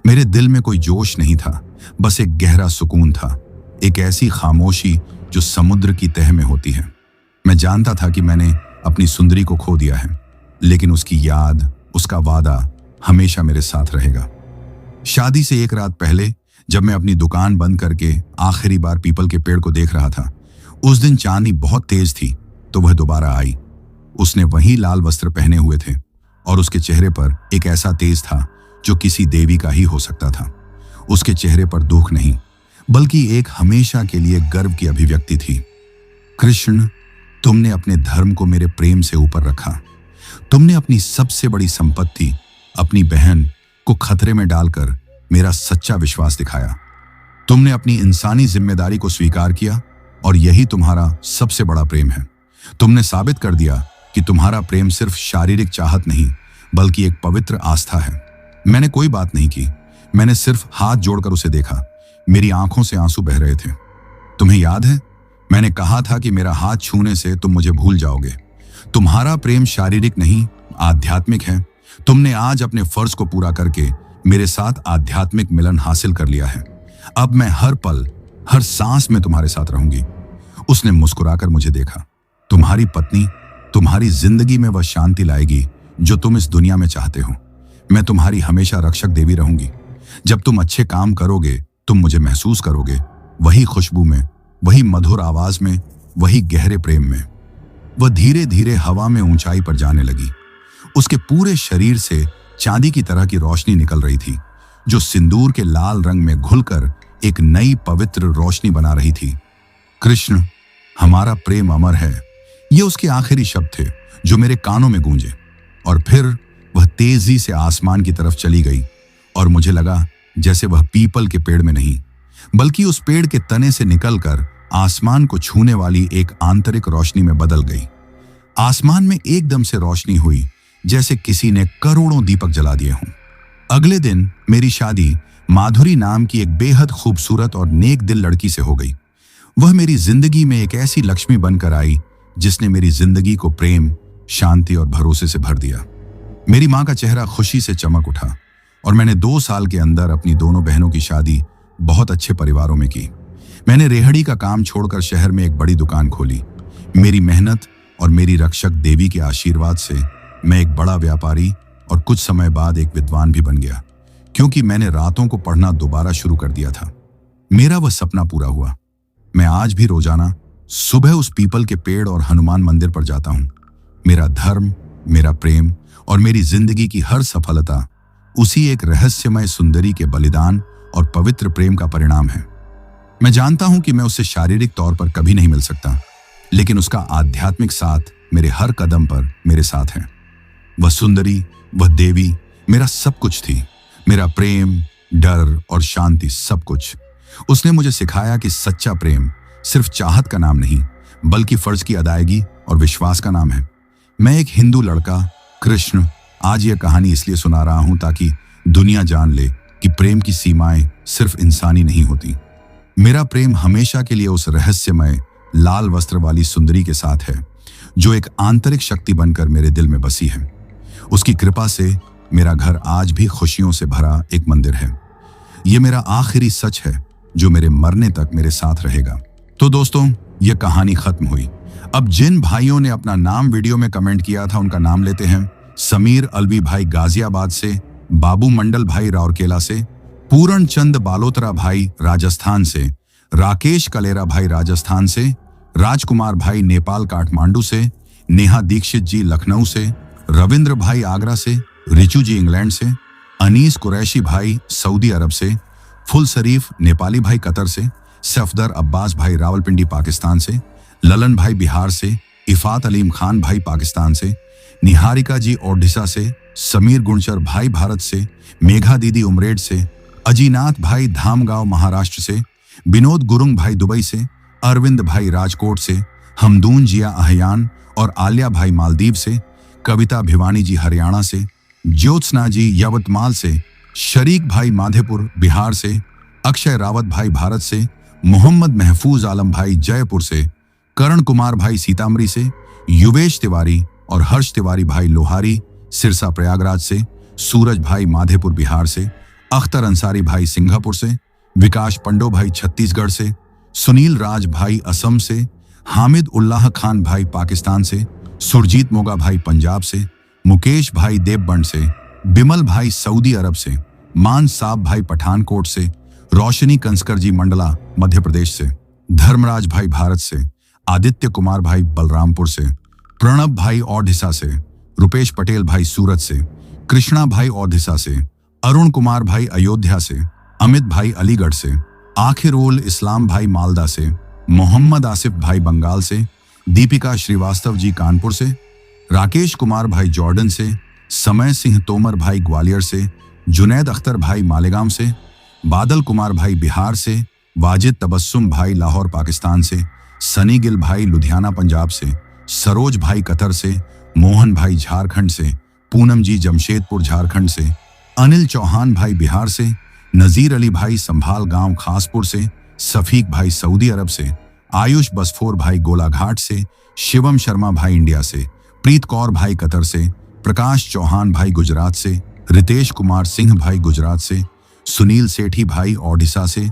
[SPEAKER 1] मेरे दिल में कोई जोश नहीं था, बस एक गहरा सुकून था, एक ऐसी खामोशी जो समुद्र की तह में होती है। मैं जानता था कि मैंने अपनी सुंदरी को खो दिया है, लेकिन उसकी याद, उसका वादा हमेशा मेरे साथ रहेगा। शादी से एक रात पहले जब मैं अपनी दुकान बंद करके आखिरी बार पीपल के पेड़ को देख रहा था, उस दिन चांदनी बहुत तेज थी तो वह दोबारा आई। उसने वही लाल वस्त्र पहने हुए थे और उसके चेहरे पर एक ऐसा तेज था जो किसी देवी का ही हो सकता था। उसके चेहरे पर दुख नहीं, बल्कि एक हमेशा के लिए गर्व की अभिव्यक्ति थी। कृष्ण, तुमने अपने धर्म को मेरे प्रेम से ऊपर रखा। तुमने अपनी सबसे बड़ी संपत्ति, अपनी बहन को खतरे में डालकर मेरा सच्चा विश्वास दिखाया। तुमने अपनी इंसानी जिम्मेदारी को स्वीकार किया और यही तुम्हारा सबसे बड़ा प्रेम है। तुमने साबित कर दिया कि तुम्हारा प्रेम सिर्फ शारीरिक चाहत नहीं, बल्कि एक पवित्र आस्था है। मैंने कोई बात नहीं की, मैंने सिर्फ हाथ जोड़कर उसे देखा। मेरी आंखों से आंसू बह रहे थे। तुम्हें याद है, मैंने कहा था कि मेरा हाथ छूने से तुम मुझे भूल जाओगे। तुम्हारा प्रेम शारीरिक नहीं, आध्यात्मिक है। तुमने आज अपने फर्ज को पूरा करके मेरे साथ आध्यात्मिक मिलन हासिल कर लिया है। अब मैं हर पल, हर सांस में तुम्हारे साथ रहूंगी। उसने मुस्कुराकर मुझे देखा। तुम्हारी पत्नी तुम्हारी जिंदगी में वह शांति लाएगी जो तुम इस दुनिया में चाहते हो। मैं तुम्हारी हमेशा रक्षक देवी रहूंगी। जब तुम अच्छे काम करोगे तुम मुझे महसूस करोगे, वही खुशबू में, वही मधुर आवाज में, वही गहरे प्रेम में। वह धीरे धीरे हवा में ऊंचाई पर जाने लगी। उसके पूरे शरीर से चांदी की तरह की रोशनी निकल रही थी, जो सिंदूर के लाल रंग में घुलकर एक नई पवित्र रोशनी बना रही थी। कृष्ण, हमारा प्रेम अमर है। ये उसके आखिरी शब्द थे जो मेरे कानों में गूंजे। और फिर वह तेजी से आसमान की तरफ चली गई और मुझे लगा जैसे वह पीपल के पेड़ में नहीं, बल्कि उस पेड़ के तने से निकलकर आसमान को छूने वाली एक आंतरिक रोशनी में बदल गई। आसमान में एकदम से रोशनी हुई जैसे किसी ने करोड़ों दीपक जला दिए हों। अगले दिन मेरी शादी माधुरी नाम की एक बेहद खूबसूरत और नेक दिल लड़की से हो गई। वह मेरी जिंदगी में एक ऐसी लक्ष्मी बनकर आई जिसने मेरी जिंदगी को प्रेम, शांति और भरोसे से भर दिया। मेरी माँ का चेहरा खुशी से चमक उठा और मैंने 2 साल के अंदर अपनी दोनों बहनों की शादी बहुत अच्छे परिवारों में की। मैंने रेहड़ी का काम छोड़कर शहर में एक बड़ी दुकान खोली। मेरी मेहनत और मेरी रक्षक देवी के आशीर्वाद से मैं एक बड़ा व्यापारी और कुछ समय बाद एक विद्वान भी बन गया, क्योंकि मैंने रातों को पढ़ना दोबारा शुरू कर दिया था। मेरा वह सपना पूरा हुआ। मैं आज भी रोजाना सुबह उस पीपल के पेड़ और हनुमान मंदिर पर जाता हूं। मेरा धर्म, मेरा प्रेम और मेरी जिंदगी की हर सफलता उसी एक रहस्यमय सुंदरी के बलिदान और पवित्र प्रेम का परिणाम है। मैं जानता हूं कि मैं उससे शारीरिक तौर पर कभी नहीं मिल सकता, लेकिन उसका आध्यात्मिक साथ मेरे हर कदम पर मेरे साथ है। वह सुंदरी, वह देवी मेरा सब कुछ थी। मेरा प्रेम, डर और शांति, सब कुछ। उसने मुझे सिखाया कि सच्चा प्रेम सिर्फ चाहत का नाम नहीं, बल्कि फर्ज की अदायगी और विश्वास का नाम है। मैं एक हिंदू लड़का, कृष्ण, आज यह कहानी इसलिए सुना रहा हूं ताकि दुनिया जान ले कि प्रेम की सीमाएं सिर्फ इंसानी नहीं होती। मेरा प्रेम हमेशा के लिए उस रहस्यमय लाल वस्त्र वाली सुंदरी के साथ है, जो एक आंतरिक शक्ति बनकर मेरे दिल में बसी है। उसकी कृपा से मेरा घर आज भी खुशियों से भरा एक मंदिर है। यह मेरा आखिरी सच है जो मेरे मरने तक मेरे साथ रहेगा। तो दोस्तों, यह कहानी खत्म हुई। अब जिन भाइयों ने अपना नाम वीडियो में कमेंट किया था उनका नाम लेते हैं। समीर अलवी भाई गाजियाबाद से, बाबू मंडल भाई राउरकेला से, पूर्ण चंद बालोतरा भाई राजस्थान से, राकेश कलेरा भाई राजस्थान से, राजकुमार भाई नेपाल काठमांडू से, नेहा दीक्षित जी लखनऊ से, रविंद्र भाई आगरा से, रिचू जी इंग्लैंड से, अनीस कुरैशी भाई सऊदी अरब से, फुल शरीफ नेपाली भाई कतर से, सफदर अब्बास भाई रावलपिंडी पाकिस्तान से, ललन भाई बिहार से, इफात अलीम खान भाई पाकिस्तान से, निहारिका जी ओडिशा से, समीर गुणचर भाई भारत से, मेघा दीदी उमरेड से, अजीनाथ भाई धामगांव महाराष्ट्र से, विनोद गुरुंग भाई दुबई से, अरविंद भाई राजकोट से, हमदून जिया अहयान और आलिया भाई मालदीव से, कविता भिवानी जी हरियाणा से, ज्योत्सना जी यवतमाल से, शरीक भाई माधेपुर बिहार से, अक्षय रावत भाई भारत से, मोहम्मद महफूज आलम भाई जयपुर से, करण कुमार भाई सीतामढ़ी से, युवेश तिवारी और हर्ष तिवारी भाई लोहारी सिरसा प्रयागराज से, सूरज भाई माधेपुर बिहार से, अख्तर अंसारी भाई सिंगापुर से, विकास पंडो भाई छत्तीसगढ़ से, सुनील राज भाई असम से, हामिद उल्लाह खान भाई पाकिस्तान से, सुरजीत मोगा भाई पंजाब से, मुकेश भाई देवबंद से, बिमल भाई सऊदी अरब से, मान साहब भाई पठानकोट से, रोशनी कंसकर जी मंडला मध्य प्रदेश से, धर्मराज भाई भारत से, आदित्य कुमार भाई बलरामपुर से, प्रणब भाई ओडिशा से, रुपेश पटेल भाई सूरत से, कृष्णा भाई ओडिशा से, अरुण कुमार भाई अयोध्या से, अमित भाई अलीगढ़ से, आखिर उल इस्लाम भाई मालदा से, मोहम्मद आसिफ भाई बंगाल से, दीपिका श्रीवास्तव जी कानपुर से, राकेश कुमार भाई जॉर्डन से, समय सिंह तोमर भाई ग्वालियर से, जुनैद अख्तर भाई मालेगांव से, बादल कुमार भाई बिहार से, वाजिद तबस्सुम भाई लाहौर पाकिस्तान से, सनी गिल भाई लुधियाना पंजाब से, सरोज भाई कतर से, मोहन भाई झारखंड से, पूनम जी जमशेदपुर झारखंड से, अनिल चौहान भाई बिहार से, नजीर अली भाई संभाल गांव खासपुर से, सफीक भाई सऊदी अरब से, आयुष बसफोर भाई गोलाघाट से, शिवम शर्मा भाई इंडिया से, प्रीत कौर भाई कतर से, प्रकाश चौहान भाई गुजरात से, रितेश कुमार सिंह भाई गुजरात से, सुनील सेठी भाई ओडिशा से,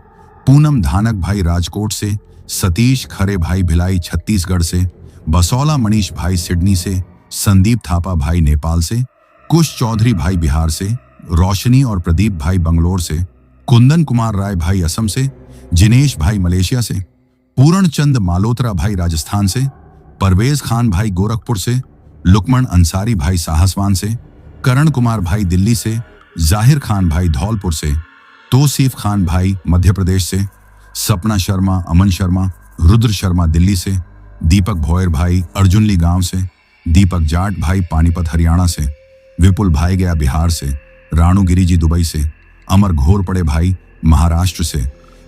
[SPEAKER 1] पूनम धानक भाई राजकोट से, सतीश खरे भाई भिलाई छत्तीसगढ़ से, बसौला मनीष भाई सिडनी से, संदीप थापा भाई नेपाल से, कुश चौधरी भाई बिहार से, रोशनी और प्रदीप भाई बंगलोर से, कुंदन कुमार राय भाई असम से, जिनेश भाई मलेशिया से, पूर्ण चंद मालोत्रा भाई राजस्थान से, परवेज खान भाई गोरखपुर से, लुकमन अंसारी भाई साहसवान से, करण कुमार भाई दिल्ली से, जाहिर खान भाई धौलपुर से, तोसीफ खान भाई मध्य प्रदेश से, सपना शर्मा अमन शर्मा रुद्र शर्मा दिल्ली से, दीपक भोयर भाई अर्जुनली गांव से, दीपक जाट भाई पानीपत हरियाणा से, विपुल भाई गया बिहार से, राणु गिरी जी दुबई से, अमर घोरपड़े भाई महाराष्ट्र से,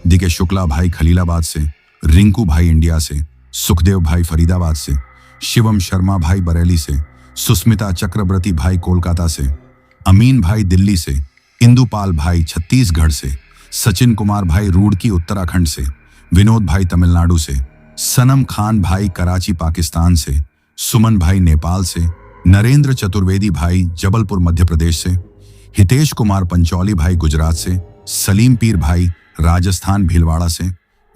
[SPEAKER 1] डीके शुक्ला भाई खलीलाबाद से, रिंकू भाई इंडिया से, सुखदेव भाई फरीदाबाद से, शिवम शर्मा भाई बरेली से, सुस्मिता चक्रवर्ती भाई कोलकाता से, अमीन भाई दिल्ली से, इंदुपाल भाई छत्तीसगढ़ से, सचिन कुमार भाई रूड़की उत्तराखंड से, विनोद भाई तमिलनाडु से, सनम खान भाई कराची पाकिस्तान से, सुमन भाई नेपाल से, नरेंद्र चतुर्वेदी भाई जबलपुर मध्य प्रदेश से, हितेश कुमार पंचौली भाई गुजरात से, सलीम पीर भाई राजस्थान भीलवाड़ा से,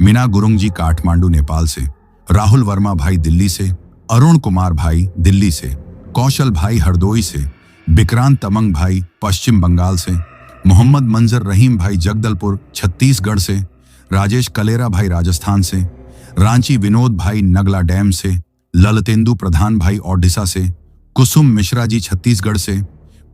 [SPEAKER 1] मीना गुरुंग जी काठमांडू नेपाल से, राहुल वर्मा भाई दिल्ली से, अरुण कुमार भाई दिल्ली से, कौशल भाई हरदोई से, विक्रांत तमंग भाई पश्चिम बंगाल से, मोहम्मद मंजर रहीम भाई जगदलपुर छत्तीसगढ़ से, राजेश कलेरा भाई राजस्थान से, रांची विनोद भाई नगला डैम से, ललतेंदु प्रधान भाई ओडिशा से, कुसुम मिश्रा जी छत्तीसगढ़ से,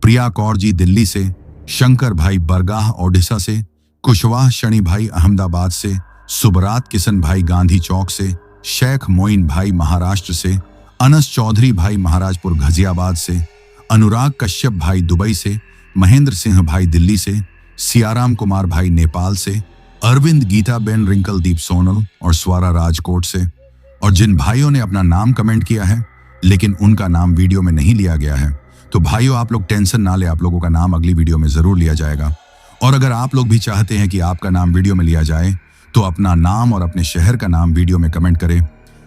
[SPEAKER 1] प्रिया कौर जी दिल्ली से, शंकर भाई बरगाह ओडिशा से, कुशवाहा शनि भाई अहमदाबाद से, सुबरात किशन भाई गांधी चौक से, शेख मोइन भाई महाराष्ट्र से, अनस चौधरी भाई महाराजपुर गाजियाबाद से, अनुराग कश्यप भाई दुबई से, महेंद्र सिंह भाई दिल्ली से, सियाराम कुमार भाई नेपाल से, अरविंद गीताबेन रिंकलदीप सोनल और स्वारा राजकोट से। और जिन भाइयों ने अपना नाम कमेंट किया है लेकिन उनका नाम वीडियो में नहीं लिया गया है, तो भाइयों आप लोग टेंशन ना ले, आप लोगों का नाम अगली वीडियो में जरूर लिया जाएगा। और अगर आप लोग भी चाहते हैं कि आपका नाम वीडियो में लिया जाए तो अपना नाम और अपने शहर का नाम वीडियो में कमेंट करें।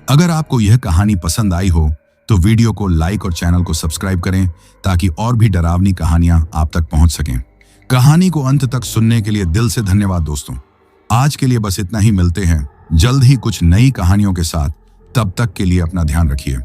[SPEAKER 1] अगर आपको यह कहानी पसंद आई हो तो वीडियो को लाइक और चैनल को सब्सक्राइब करें ताकि और भी डरावनी कहानियां आप तक पहुंच सकें। कहानी को अंत तक सुनने के लिए दिल से धन्यवाद दोस्तों। आज के लिए बस इतना ही, मिलते हैं जल्द ही कुछ नई कहानियों के साथ। तब तक के लिए अपना ध्यान रखिए।